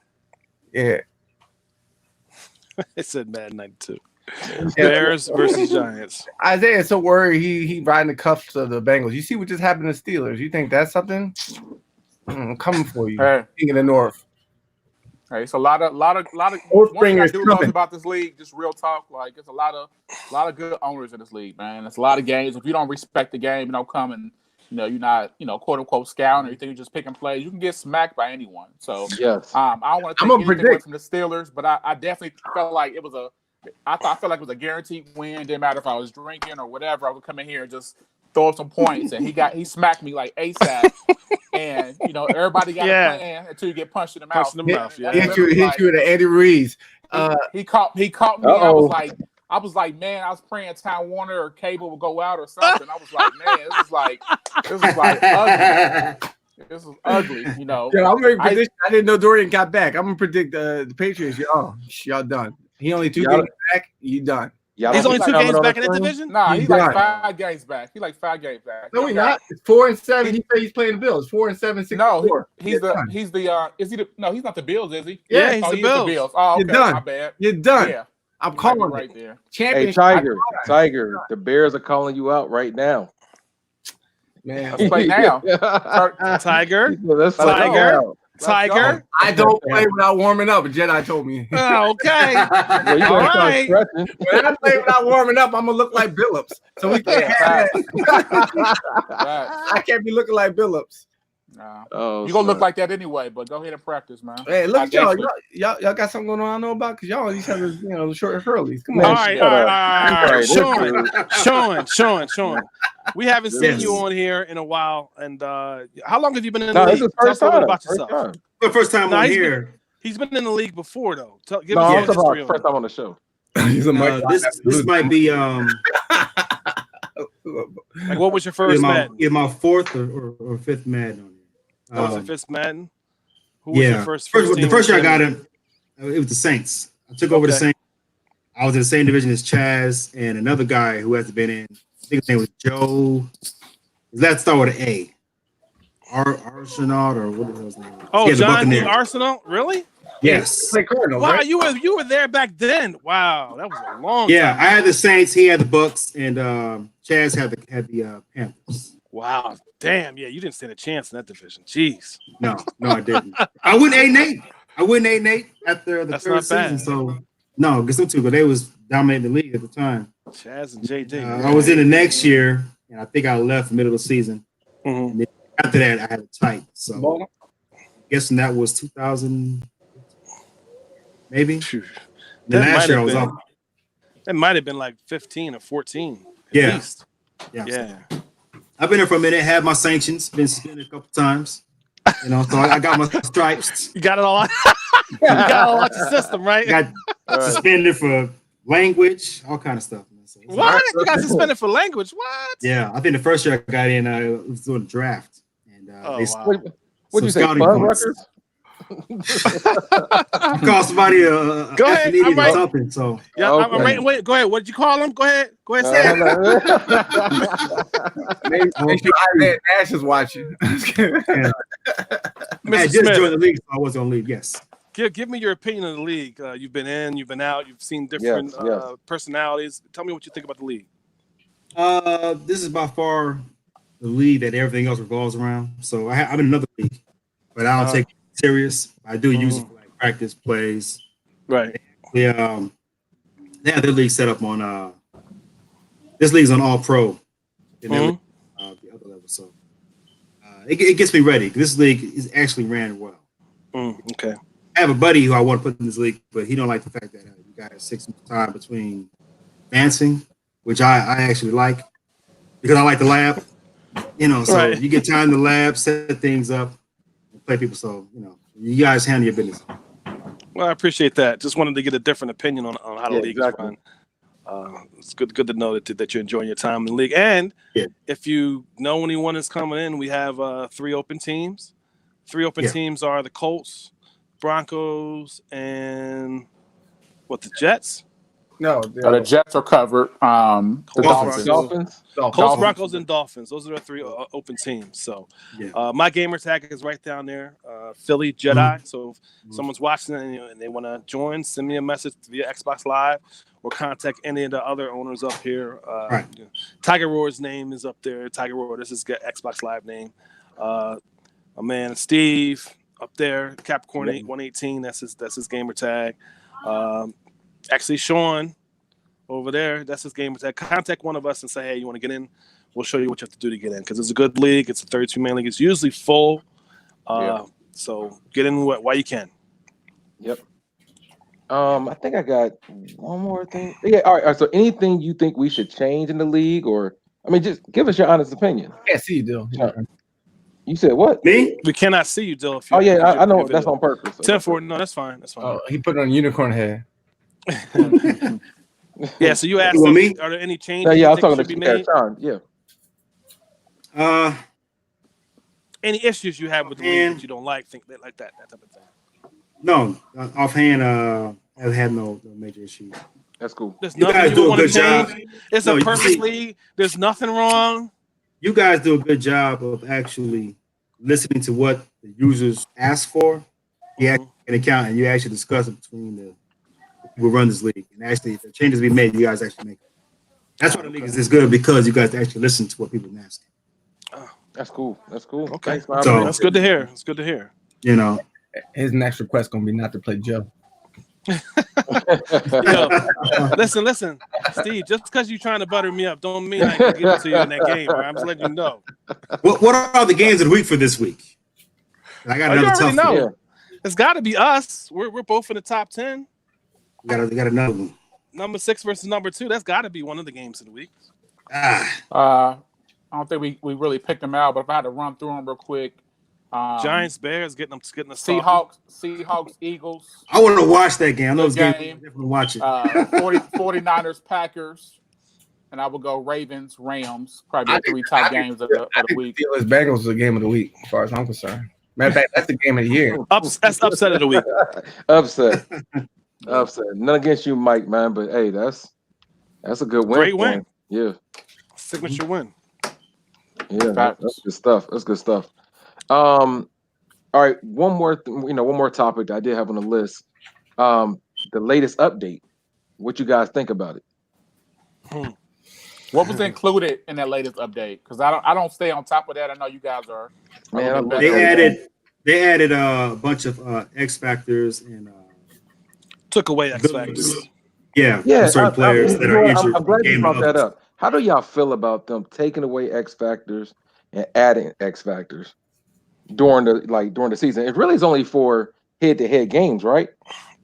Yeah. I said Madden 92. Bears versus Giants. Isaiah's so worried he riding the cuffs of the Bengals. You see what just happened to Steelers? You think that's something? I'm coming for you. Hey. King of the North. Hey, it's a lot of. One thing I do love about this league, just real talk. Like, it's a lot of good owners in this league, man. It's a lot of games. If you don't respect the game, you don't come and you're not quote unquote scouting or anything. You're just picking plays. You can get smacked by anyone. So yes, I don't want to take anything away from the Steelers, but I definitely felt like it was I felt like it was a guaranteed win. Didn't matter if I was drinking or whatever. I would come in here and just throw some points, and he smacked me like ASAP. And everybody got a plan until you get punched in the mouth. Yeah. Hit you with an Andy Reid. He caught me. I was like, man, I was praying Time Warner or cable would go out or something. I was like, man, this is like ugly. This is ugly, Yeah, I'm making prediction. I didn't know Dorian got back. I'm gonna predict the Patriots. Y'all done. He only 2 games back. You done. He's only 2 games back in that division? Nah, he's like 5 games back. He's like 5 games back. No, he's not. It's 4-7. He said he's playing the Bills. 4-7, 6-4. No, he's not the Bills, is he? Yeah, he's the Bills. Oh, okay. You're done. My bad. You're done. Yeah. I'm calling right there. Hey, Tiger, the Bears are calling you out right now. Man, let's play now. Tiger. Tiger. I don't play without warming up. Jedi told me. Oh, okay. All right. When I play without warming up, I'm gonna look like Billups. So we can't have that. I can't be looking like Billups. You're gonna look like that anyway, but go ahead and practice, man. Hey, look at y'all. Y'all got something going on I know about? Because y'all each other, short and curlies. Come on. All right. Sean. We haven't seen you on here in a while. And how long have you been in the league? Tell us about yourself. The first time on here. He's been in the league before, though. Give us history. First time on the show. This might be like, what was your first Madden? Yeah, my 4th or 5th Madden. Was it 5th Madden? Who was your first the first year I got him, it was the Saints. I took over the Saints. I was in the same division as Chaz and another guy who hasn't been in. I think his name was Joe. Let's start with an A. Arsenault or what was his name? Oh, John D. Arsenault? Really? Yes. Wow, right? you were there back then. Wow, that was a long time. Yeah, I had the Saints, he had the Bucks, and Chaz had the Panthers. Wow, damn, yeah, you didn't stand a chance in that division. Jeez. No, I didn't. I went 8-8. I went 8-8 after the third season. So no, get some two, but they was dominating the league at the time. Chaz and JD. I was in the next year, and I think I left the middle of the season. Mm-hmm. And then after that, I had it tight. So guessing that was 2000, maybe. The last year I was up. That might have been like 15 or 14. At least. Yeah. I've been here for a minute, had my sanctions, been suspended a couple times. So I got my stripes. You got it all. You got it all out your system, right? Got suspended for language, all kind of stuff. So what? You got suspended for language? What? Yeah, I think the first year I got in, I was doing a draft. And what did you say? Records? call somebody a Go ahead, idiot I'm or right. something. So Yeah, Okay. I'm right. Wait, go ahead. What did you call him? Go ahead. Say it. Make sure Isaiah Nash is watching. yeah. I Mr. had just Smith, joined the league, so I was on league. Yes. give me your opinion of the league. You've been in, you've been out, you've seen different Yes. personalities. Tell me what you think about the league. This is by far the league that everything else revolves around. So I'm in another league, but I don't take it serious. I do use it for like practice plays. Right. They have their league set up on this league's on All Pro in their league, the other level. So it gets me ready. This league is actually ran well. Okay. I have a buddy who I want to put in this league, but he don't like the fact that you got 6 months time between dancing, which I actually like because I like the lab. So Right. you get time to lab, set things up, and play people. So you guys handle your business. Well, I appreciate that. Just wanted to get a different opinion on how the league is run. It's good to know that you're enjoying your time in the league. And if you know anyone is coming in, we have 3 open teams. 3 open teams are the Colts, Broncos, and the Jets? No, The Jets are covered. The Dolphins. Colts, Broncos, and Dolphins. Those are the 3 open teams. So my gamer tag is right down there, Philly Jedi. So if someone's watching and they want to join, send me a message via Xbox Live or contact any of the other owners up here. Tiger Roar's name is up there. Tiger Roar, this is Xbox Live name. My man Steve up there, Capricorn 118. That's his gamer tag. Actually, Sean over there, that's his gamer tag. Contact one of us and say, hey, you want to get in? We'll show you what you have to do to get in because it's a good league. It's a 32-man league. It's usually full. So get in while you can. Yep. I think I got one more thing. Yeah. All right. So anything you think we should change in the league, or just give us your honest opinion. I can't see you, Dill. You said what? Me? We cannot see you, Dill. I know that's on purpose. 10-4. No, that's fine. That's fine. Oh, he put it on unicorn head. Yeah. So you asked Well, me? are there any changes? I was you think talking should be to made? Sean. Yeah. Any issues you have with the league that you don't like, like that type of thing? No, offhand, I've had no major issues. That's cool. There's You nothing guys you do a want to good job. change. It's a perfect league. There's nothing wrong. You guys do a good job of actually listening to what the users ask for. You actually take an account and you actually discuss it between the people who run this league. And actually, if the changes be made, you guys actually make it. That's why the league is this good because you guys actually listen to what people ask. That's cool. Okay. Thanks, So- That's good to hear. It's good to hear. His next request gonna be not to play Joe. Listen, Steve. Just because you're trying to butter me up, don't mean I can give it to you in that game. Right? I'm just letting you know. What are the games of the week for this week? I got You another already tough know. one. It's got to be us. We're both in the top 10. Got another one. Number 6 versus number 2. That's got to be one of the games of the week. I don't think we really picked them out, but if I had to run through them real quick. Giants, Bears, getting us Seahawks, Eagles. I want to watch that game. I know Good this game. game. I'm definitely watch it. 49ers, Packers, and I would go Ravens, Rams. Probably the 3 top games of the week. Steelers Bengals is the game of the week, as far as I'm concerned. Matter of fact, that's the game of the year. That's upset of the week. Upset. None against you, Mike, man, but hey, that's a good win. Great win. Yeah. Signature win. Yeah, that's good stuff. All right, one more topic that I did have on the list. The latest update. What you guys think about it? What was included in that latest update? Because I don't stay on top of that. I know you guys are. Man, They added a bunch of X factors and Took away X factors. Certain players that are injured. I'm glad you brought that up. How do y'all feel about them taking away X factors and adding X factors during the season? It really is only for head-to-head games, right?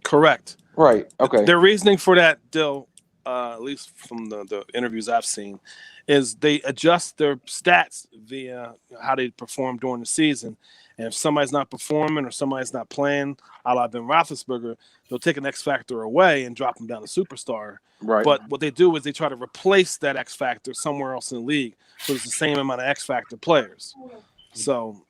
Correct. Right. Okay. Their reasoning for that, Dill, at least from the interviews I've seen, is they adjust their stats via how they perform during the season. And if somebody's not performing or somebody's not playing, a la Ben Roethlisberger, they'll take an X factor away and drop them down to superstar. Right. But what they do is they try to replace that X factor somewhere else in the league, so it's the same amount of X factor players. So,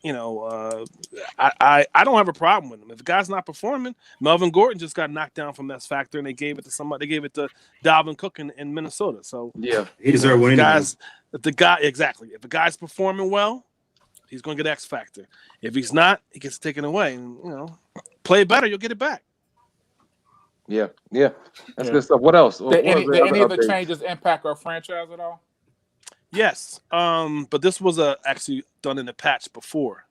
I don't have a problem with him. If the guy's not performing, Melvin Gordon just got knocked down from X Factor, and they gave it to somebody. They gave it to Dalvin Cook in Minnesota. So Yeah, He deserved one anyway. if the guy's performing well, he's going to get X Factor. If he's not, he gets taken away. And play better, you'll get it back. yeah. That's good stuff. What else? Did any of the updates? changes impact our franchise at all? Yes, but this was actually done in the patch before.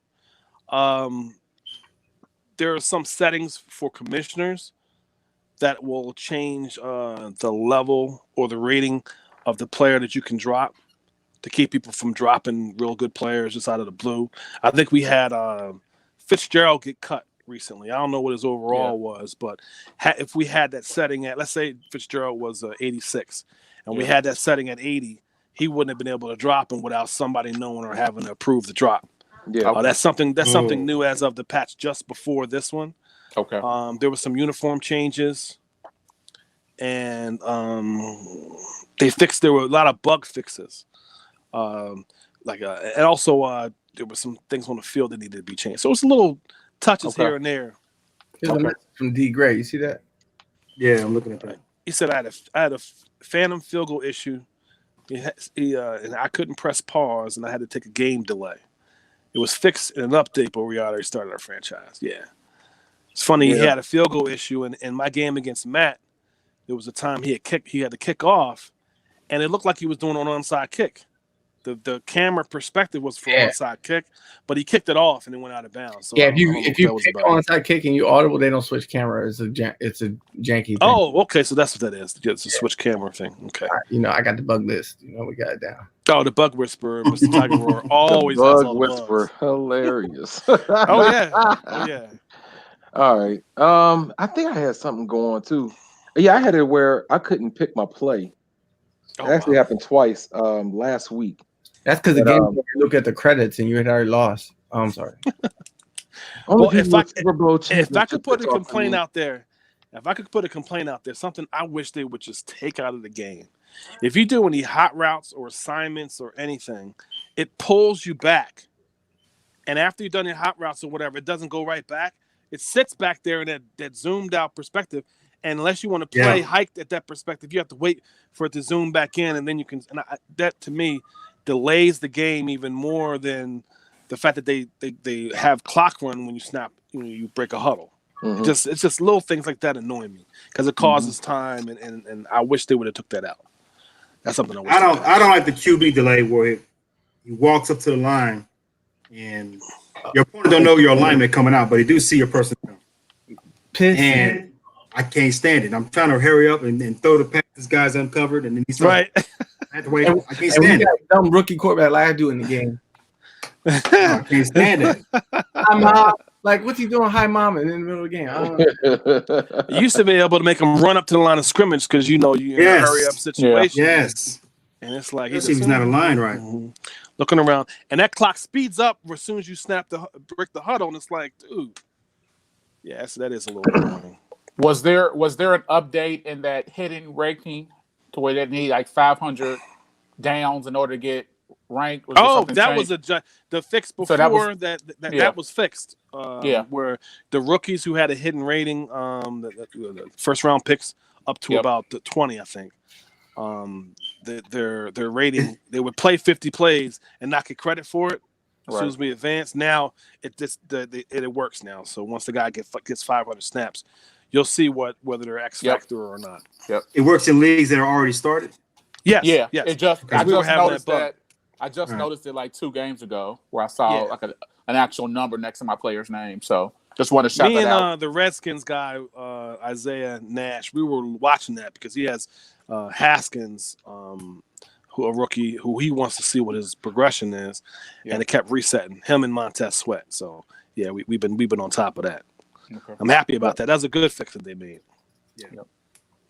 There are some settings for commissioners that will change the level or the rating of the player that you can drop to keep people from dropping real good players just out of the blue. I think we had Fitzgerald get cut recently. I don't know what his overall was, but if we had that setting at, let's say Fitzgerald was 86, and we had that setting at 80, he wouldn't have been able to drop him without somebody knowing or having to approve the drop. Yeah, That's something new as of the patch just before this one. Okay. There was some uniform changes, and there were a lot of bug fixes. And also there were some things on the field that needed to be changed. So it's a little touches here and there. Here's a message from D Gray. You see that? Yeah, I'm looking at that. He said I had a phantom field goal issue. And I couldn't press pause, and I had to take a game delay. It was fixed in an update, but we already started our franchise. Yeah, it's funny. He had a field goal issue, and in my game against Matt, there was a time he had to kick off, and it looked like he was doing an onside kick. The camera perspective was for onside kick, but he kicked it off and it went out of bounds. So if you kick onside kick and you audible, they don't switch camera. It's a janky thing. Oh, okay, so that's what that is. It's a switch camera thing. Okay, I got the bug list. We got it down. Oh, the bug whisperer, Mr. Tiger Roar, always bug has all the whisperer, bugs. Hilarious. Oh yeah. All right. I think I had something going too. Yeah, I had it where I couldn't pick my play. It actually happened twice last week. That's because the game you look at the credits and you had already lost. Oh, I'm sorry. Well, if I could put a complaint out there, something I wish they would just take out of the game. If you do any hot routes or assignments or anything, it pulls you back. And after you've done your hot routes or whatever, it doesn't go right back. It sits back there in that zoomed out perspective. And unless you want to play hiked at that perspective, you have to wait for it to zoom back in, and then you can. And that to me delays the game even more than the fact that they have clock run when you snap, you break a huddle. Mm-hmm. It's just little things like that annoy me because it causes time, and I wish they would have took that out. That's something I don't like the QB delay where he walks up to the line and your opponent don't know your alignment coming out, but he do see your person. And I can't stand it. I'm trying to hurry up and throw the pass. This guy's uncovered, and then he's right. I have to wait. I can't stand it. Dumb rookie quarterback like I do in the game. I can't stand it. Like, what's he doing? Hi, mom, and in the middle of the game. You used to be able to make him run up to the line of scrimmage because you're in a hurry up situation. Yes. And it's like he's not aligned right. Mm-hmm. Looking around, and that clock speeds up as soon as you break the huddle, and it's like, dude. Yeah, so that is a little annoying. Was there an update in that hitting ranking to where they need like 500 downs in order to get ranked? That was the fix before so that was fixed. Where the rookies who had a hidden rating, the first round picks up to about 20, I think. Their rating, they would play 50 plays and not get credit for it. As soon as we advance, now it works now. So once the guy gets 500 snaps, you'll see whether they're X factor or not. Yep. It works in leagues that are already started. Yes. Yeah. Yes. I just noticed it like 2 games ago where I saw like an actual number next to my player's name. So just want to shout that out. Me and the Redskins guy, Isaiah Nash, we were watching that because he has Haskins, who a rookie who he wants to see what his progression is, and it kept resetting him and Montez Sweat. So yeah, we've been on top of that. Okay. I'm happy about that. That was a good fix that they made. Yeah.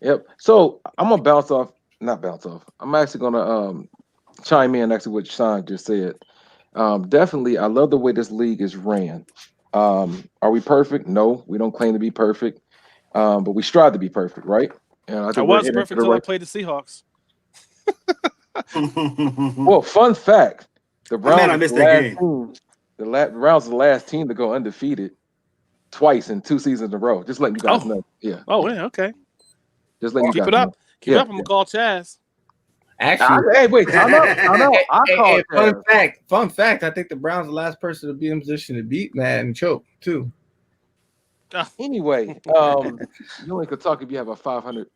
Yep. So I'm gonna not bounce off. I'm actually gonna chime in actually what Sean just said. Definitely, I love the way this league is ran. Are we perfect? No, we don't claim to be perfect, but we strive to be perfect, right? And I was perfect until I played the Seahawks. Well, fun fact: the Browns I missed that game. The Browns are the last team to go undefeated twice in 2 seasons in a row. Just letting you guys know. Yeah. Oh, yeah, okay. Just letting you Keep guys it up. know. Keep it up. I'm gonna call Chaz. Actually, Hey, wait, time out. I called fun fact. I think the Browns are the last person to be in position to beat Madden and choke too. Anyway, you only could talk if you have a 500,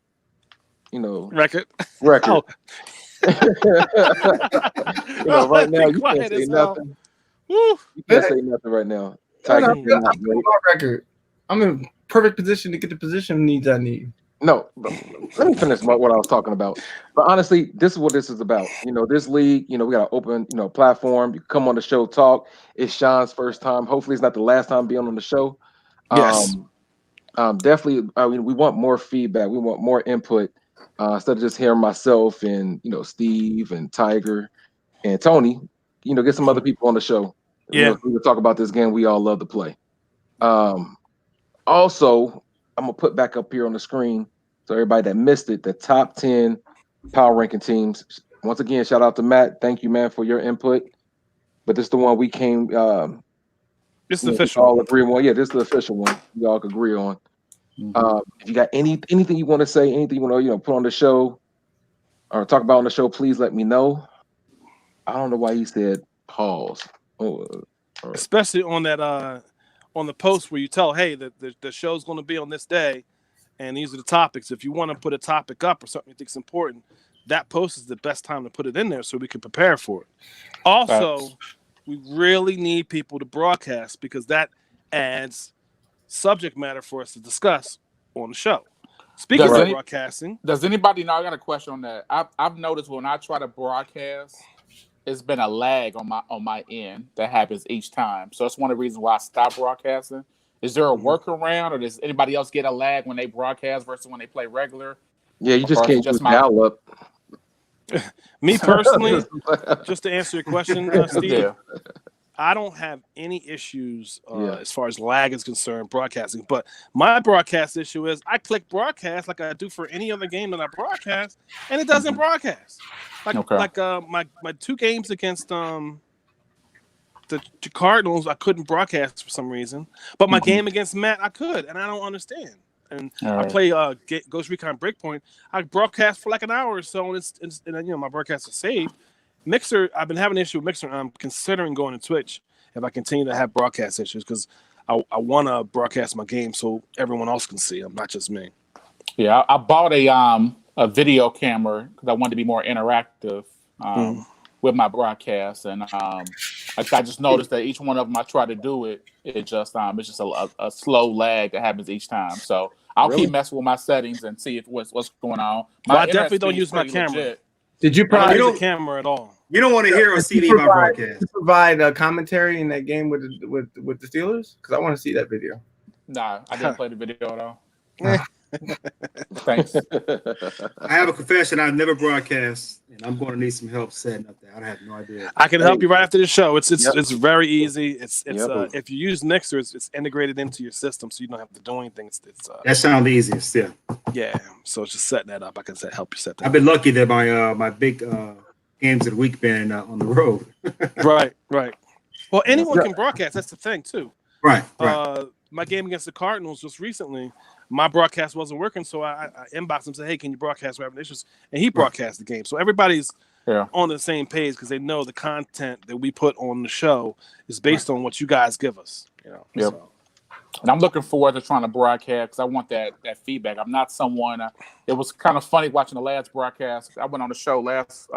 record. Oh. Right now Be you quiet can't say as hell. nothing. Woo. You can't say nothing right now. I'm my record. I'm in perfect position to get the position needs I need. No, let me finish what I was talking about. But honestly, this is what this is about. This league, we got an open, platform. You come on the show, talk. It's Sean's first time. Hopefully, it's not the last time being on the show. Yes. Definitely. We want more feedback. We want more input instead of just hearing myself and Steve and Tiger and Tony. Get some other people on the show. Yeah. We will talk about this game we all love to play. Also, I'm gonna put back up here on the screen so everybody that missed it, the top 10 power ranking teams. Once again, shout out to Matt. Thank you, man, for your input. But this is the one we came. This is the official. All agree on. Yeah, this is the official one. We all could agree on. If you got anything you want to say, anything you want to put on the show or talk about on the show, please let me know. I don't know why he said pause. Especially on that on the post where you tell, hey, the show's going to be on this day, and these are the topics. If you want to put a topic up or something you think is important, that post is the best time to put it in there so we can prepare for it. Also, we really need people to broadcast because that adds subject matter for us to discuss on the show. Speaking of broadcasting, does anybody know? I got a question on that. I've noticed when I try to broadcast, it's been a lag on my end that happens each time. So that's one of the reasons why I stopped broadcasting. Is there a workaround, or does anybody else get a lag when they broadcast versus when they play regular? Yeah, you just can't just dial up. Me personally, just to answer your question, Steve, I don't have any issues as far as lag is concerned broadcasting. But my broadcast issue is I click broadcast like I do for any other game that I broadcast, and it doesn't broadcast. Like my 2 games against the Cardinals, I couldn't broadcast for some reason. But my game against Matt, I could, and I don't understand. And I play Ghost Recon Breakpoint. I broadcast for like an hour or so, and my broadcast is saved. Mixer, I've been having an issue with Mixer, and I'm considering going to Twitch if I continue to have broadcast issues because I want to broadcast my game so everyone else can see them, not just me. Yeah, I bought a video camera because I wanted to be more interactive with my broadcast, and I just noticed that each one of them I try to do it, it's just a slow lag that happens each time. So I'll keep messing with my settings and see what's going on. I definitely don't use my camera. Legit. Did you probably use the camera at all? You don't want to hear or see my broadcast. Provide a commentary in that game with the Steelers because I want to see that video. Nah, I didn't play the video at all. Thanks. I have a confession. I've never broadcast, and I'm going to need some help setting up that. I have no idea. I can help you right after the show. It's very easy. It's if you use Mixer, it's integrated into your system, so you don't have to do anything. That sounds the easiest. Yeah. Yeah. So it's just setting that up. I can help you set that. I've been lucky that my big games of the week been on the road. Right. Well, anyone can broadcast. That's the thing too. Right. My game against the Cardinals just recently, my broadcast wasn't working, so I inboxed him and said, "Hey, can you broadcast? We're having issues," and he broadcast the game. So everybody's on the same page because they know the content that we put on the show is based on what you guys give us. So. And I'm looking forward to trying to broadcast because I want that feedback. I'm not someone. It was kind of funny watching the last broadcast. I went on the show last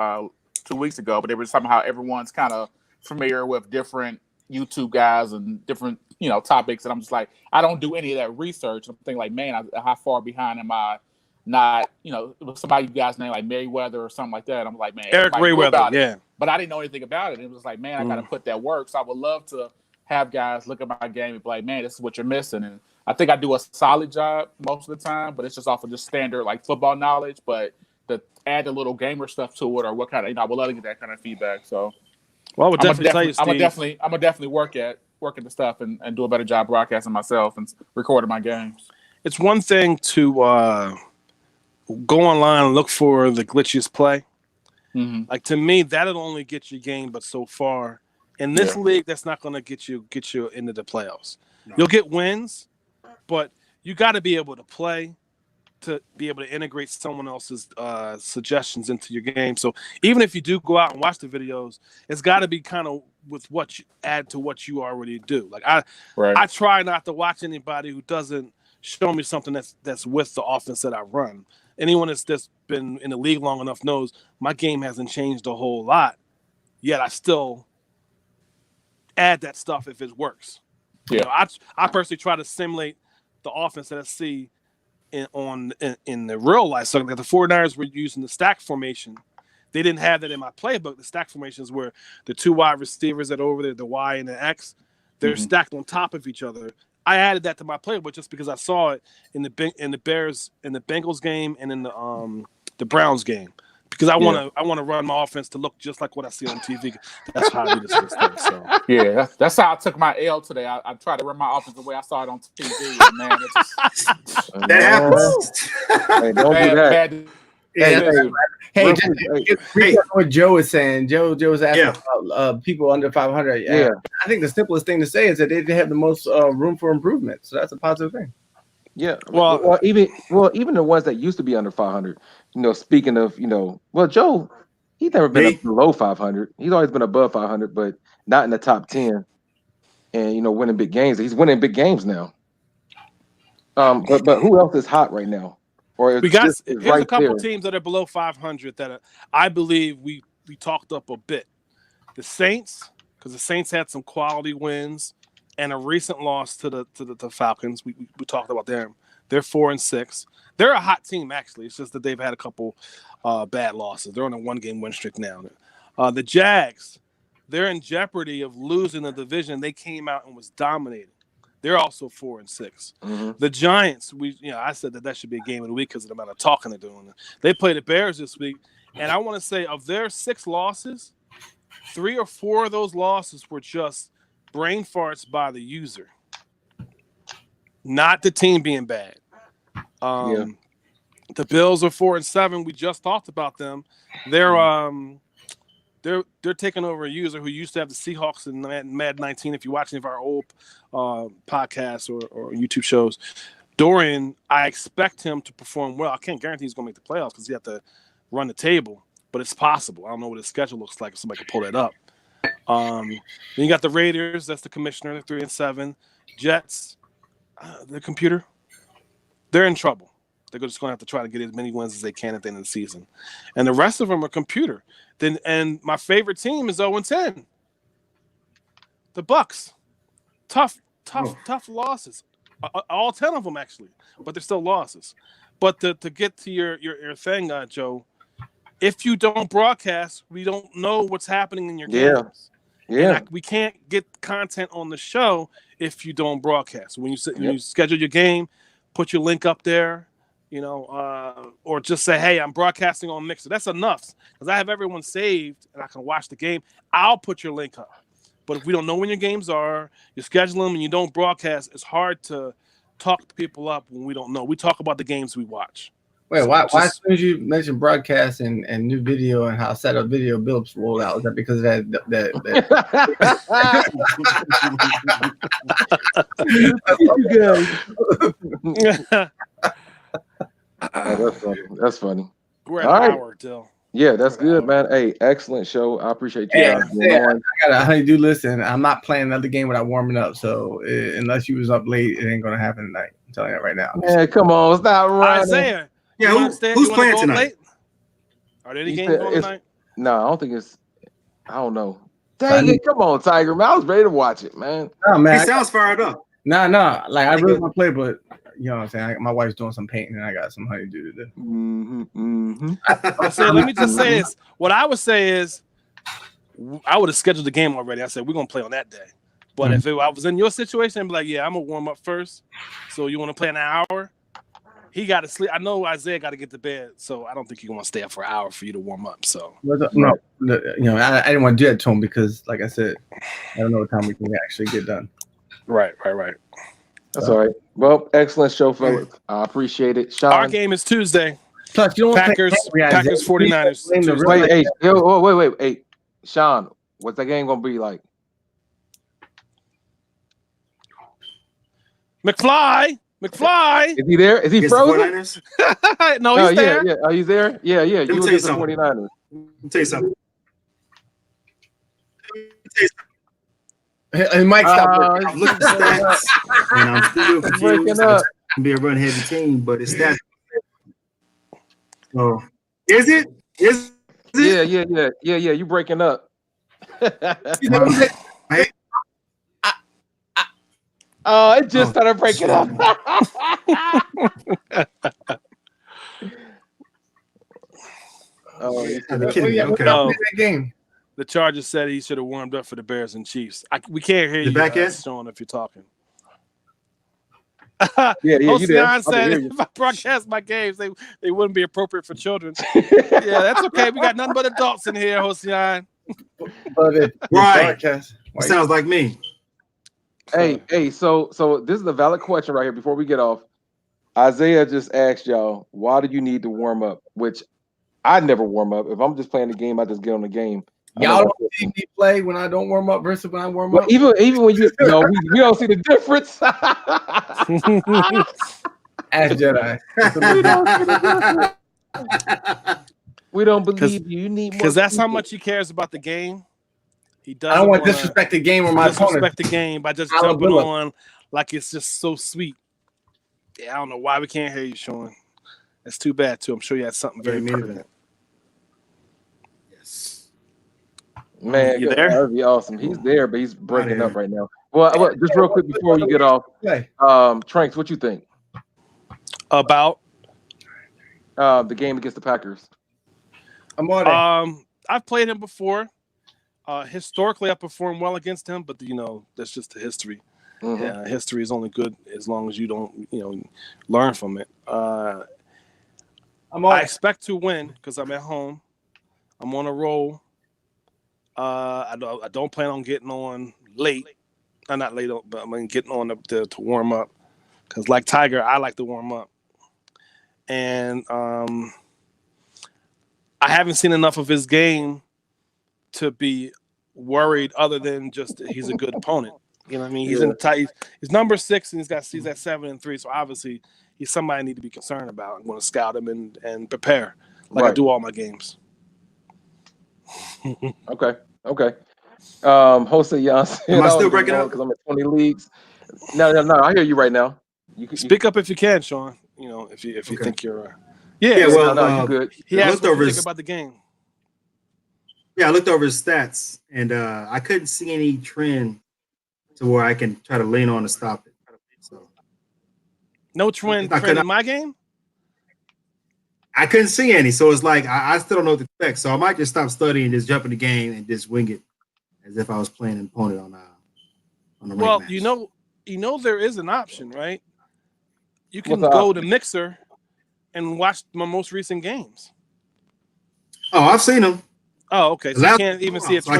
2 weeks ago, but it was somehow everyone's kind of familiar with different YouTube guys and different topics, and I'm just like, I don't do any of that research. I'm thinking like, man, how far behind am I? Not, it was somebody you guys name like Merriweather or something like that. I'm like, man, Eric Merriweather, but I didn't know anything about it. It was like, man, I got to put that work. So I would love to have guys look at my game and be like, man, this is what you're missing. And I think I do a solid job most of the time, but it's just off of just standard like football knowledge. But to add a little gamer stuff to it or what kind of, I would love to get that kind of feedback. So, well, I would definitely tell you, Steve. I'm gonna definitely working the stuff and do a better job broadcasting myself and recording my games. It's one thing to go online and look for the glitchiest play. Like to me, that'll only get your game, but so far, In this league, that's not going to get you into the playoffs. No. You'll get wins, but you got to be able to play to be able to integrate someone else's suggestions into your game. So even if you do go out and watch the videos, it's got to be kind of with what you add to what you already do. Like I try not to watch anybody who doesn't show me something that's with the offense that I run. Anyone that's been in the league long enough knows my game hasn't changed a whole lot, yet I still add that stuff if it works. Yeah. You know, I personally try to simulate the offense that I see in the real life. So like the 49ers were using the stack formation. They didn't have that in my playbook. The stack formations were the two wide receivers that are over there, the Y and the X. They're stacked on top of each other. I added that to my playbook just because I saw it in the Bears, in the Bengals game, and in the Browns game. Because I want to run my offense to look just like what I see on TV. That's how I do this thing. So yeah, that's how I took my L today. I tried to run my offense the way I saw it on TV. And man, it just that happens. Hey, don't do that. Hey, what Joe is saying. Joe was asking about people under 500. Yeah, I think the simplest thing to say is that they have the most room for improvement. So that's a positive thing. Yeah, well, even the ones that used to be under 500. You know, speaking of, Joe, he's never been below 500. He's always been above 500, but not in the top 10. And winning big games. He's winning big games now. But who else is hot right now? Or here's a couple teams that are below 500 that I believe we talked up a bit. The Saints, because the Saints had some quality wins. And a recent loss to the Falcons. We talked about them. They're 4-6. They're a hot team, actually. It's just that they've had a couple bad losses. They're on a 1-game win streak now. The Jags, they're in jeopardy of losing the division. They came out and was dominating. They're also 4-6. Mm-hmm. The Giants, I said that should be a game of the week because of the amount of talking they're doing. They play the Bears this week, and I want to say of their 6 losses, 3 or 4 of those losses were just brain farts by the user, not the team being bad. The Bills are 4-7. We just talked about them. They're taking over a user who used to have the Seahawks in Madden 19. If you watch any of our old podcasts or YouTube shows, Dorian, I expect him to perform well. I can't guarantee he's going to make the playoffs because he have to run the table, but it's possible. I don't know what his schedule looks like if somebody can pull that up. Then you got the Raiders. That's the commissioner. They're 3-7. Jets, the computer. They're in trouble. They're just going to have to try to get as many wins as they can at the end of the season. And the rest of them are computer. And my favorite team is 0-10. The Bucks. Tough losses. All 10 of them, actually. But they're still losses. But to get to your thing, Joe, if you don't broadcast, we don't know what's happening in your games. Yeah. We can't get content on the show if you don't broadcast. When you schedule your game, put your link up there, or just say, hey, I'm broadcasting on Mixer. That's enough because I have everyone saved and I can watch the game. I'll put your link up. But if we don't know when your games are, you schedule them and you don't broadcast, it's hard to talk to people up when we don't know. We talk about the games we watch. Wait, so why as soon as you mentioned broadcast and new video and how setup video builds rolled out, is that because of that That's funny. We're at an hour till. Yeah, that's good, man. Hey, excellent show. I appreciate you. I got a honey-do listen. I'm not playing another game without warming up. So unless you was up late, it ain't gonna happen tonight. I'm telling you that right now. Man, come on, stop running. Isaiah. Yeah, who's playing tonight? Are there any games on tonight? No, I don't think it's. I don't know. Dang it! Come on, Tiger. Man, I was ready to watch it, man. No, man. He sounds fired up. No. Like I really want to play, but you know what I'm saying. My wife's doing some painting, and I got some honey do to do. Let me just say this. What I would say is, I would have scheduled the game already. I said we're gonna play on that day. But if I was in your situation, I'd be like, yeah, I'm gonna warm up first. So you want to play an hour? He got to sleep. I know Isaiah got to get to bed, so I don't think he's going to stay up for an hour for you to warm up. So no, I didn't want to do that to him because, like I said, I don't know what time we can actually get done. Right. That's all right. Well, excellent show, fellas. I appreciate it. Sean, our game is Tuesday. Plus, you don't Packers 49ers. Wait. Hey, Sean, what's that game going to be like? McFly. Is he there? Is he Against the frozen? 49ers? No, Oh, he's there. yeah. Oh, he's there? Yeah. me You tell were you against the something. 49ers. Let me tell you something. And Mike, stop working. I'm looking at stats, and I'm still Breaking confused. up. It's gonna be a run heavy team, but it's stats. So, is it? Is it? Yeah. You breaking up. Oh, it just started breaking up. Oh, you You're kidding me. Okay. That game. The Chargers said he should have warmed up for the Bears and Chiefs. We can't hear The you, back end? Sean, if you're talking. you there. Ocean I can said hear you. if I broadcast my games, they wouldn't be appropriate for children. Yeah, that's okay. We got nothing but adults in here, Ocean. But it Right. broadcast. Sounds like me. Hey, so this is a valid question right here before we get off. Isaiah just asked y'all, why do you need to warm up? Which I never warm up. If I'm just playing the game, I just get on the game. Y'all don't see me play when I don't warm up versus when I warm up. Even when you we don't see the difference. As Jedi. We don't believe you. You need more. Because that's how much he cares about the game. He doesn't I don't want to wanna disrespect the game or my opponent. disrespect the game by just jumping on like it's just so sweet. Yeah, I don't know why we can't hear you, Sean. That's too bad too. I'm sure you had something very pertinent. Yes. Man, You there? that'd be awesome. He's there, but he's breaking up right now. Well, just real quick before you get off, Tranks, what you think About the game against the Packers? I'm on it. I've played him before. Historically, I performed well against him, but that's just the history. Mm-hmm. Yeah, history is only good as long as you don't, learn from it. I expect to win because I'm at home. I'm on a roll. I don't plan on getting on late. I'm not late, but I'm getting on to warm up because, like Tiger, I like to warm up. And I haven't seen enough of his game to be worried other than just he's a good opponent. You know what I mean? He's in the tight. He's number 6 and he's at 7-3. So obviously he's somebody I need to be concerned about. I'm going to scout him and prepare like I do all my games. Okay. Jose Jansen. Am I still breaking up? Because I'm at 20 leagues. No. I hear you right now. You can speak up if you can, Sean. If you think you're. Well, you good. He asked what you think about the game. Yeah, I looked over his stats, and I couldn't see any trend to where I can try to lean on to stop it. So, no trend in my game? I couldn't see any, so it's like I still don't know what to expect. So I might just stop studying, just jump in the game, and just wing it as if I was playing an opponent on the Well, match. you know there is an option, right? You can go to Mixer and watch my most recent games. Oh, I've seen them. Oh, okay. So you can't even see it. So I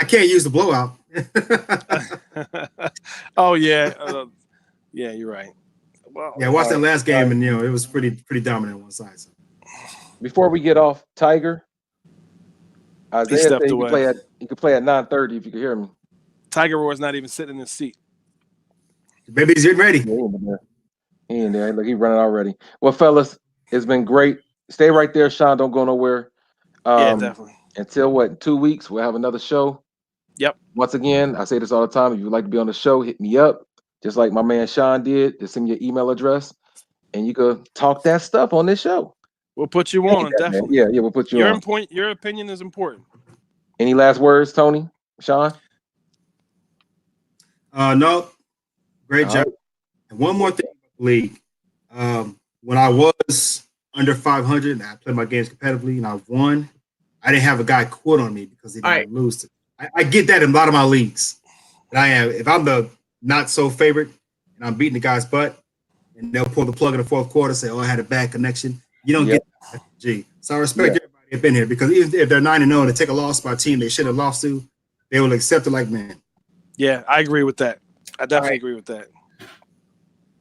can't use the blowout. Oh yeah, yeah, you're right. Well, yeah, I watched that last game, and it was pretty dominant on one side. So. Before we get off, Tiger, Isaiah said you could play at 9:30 if you could hear me. Tiger Roar's not even sitting in his seat. Baby's getting ready. He ain't there. Look, he's running already. Well, fellas, it's been great. Stay right there, Sean. Don't go nowhere. Yeah, definitely. Until 2 weeks, we'll have another show. Yep. Once again, I say this all the time. If you'd like to be on the show, hit me up. Just like my man Sean did. Just send me your email address, and you could talk that stuff on this show. We'll put you on, definitely. Yeah, we'll put you on. Your opinion is important. Any last words, Tony? Sean? No. Great job. And one more thing, league. When I was under 500, I played my games competitively, and I won. I didn't have a guy quit on me because he didn't lose. I get that in a lot of my leagues. And if I'm the not so favorite and I'm beating the guy's butt, and they'll pull the plug in the fourth quarter, say, "Oh, I had a bad connection." You don't get that. So I respect everybody up in here because even if they're 9-0 and they take a loss by a team they should have lost to, they will accept it like man. Yeah, I agree with that. I definitely agree with that.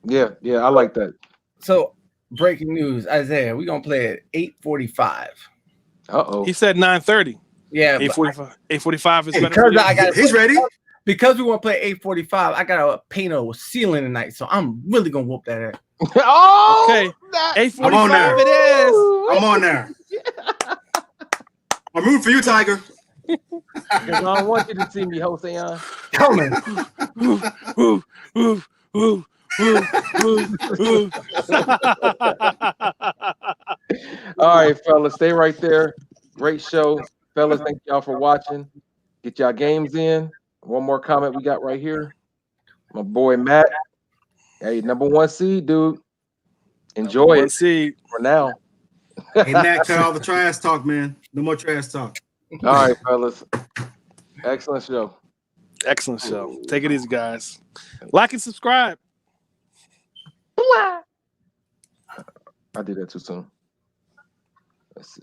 Yeah, I like that. So, breaking news, Isaiah, we're gonna play at 8:45. Uh-oh. He said 9:30. Yeah, 8:45. 8:45 is better. He's ready. because we want to play 8:45, I gotta paint a ceiling tonight, so I'm really gonna whoop that ass. Oh, Okay. that- 8:45 it is. I'm on there. I'm rooting for you, Tiger. 'Cause I don't want you to see me, Hosean. Coming. Woo, woo, woo, woo, woo, woo. All right, fellas, stay right there. Great show, fellas. Thank y'all for watching. Get y'all games in. One more comment we got right here. My boy Matt. Hey, number 1 seed, dude. Enjoy One it seed. for now. Hey, Matt, cut all the trash talk, man. No more trash talk. All right, fellas. Excellent show. Excellent show. Take it easy, guys. Like and subscribe. I did that too soon. Let's see.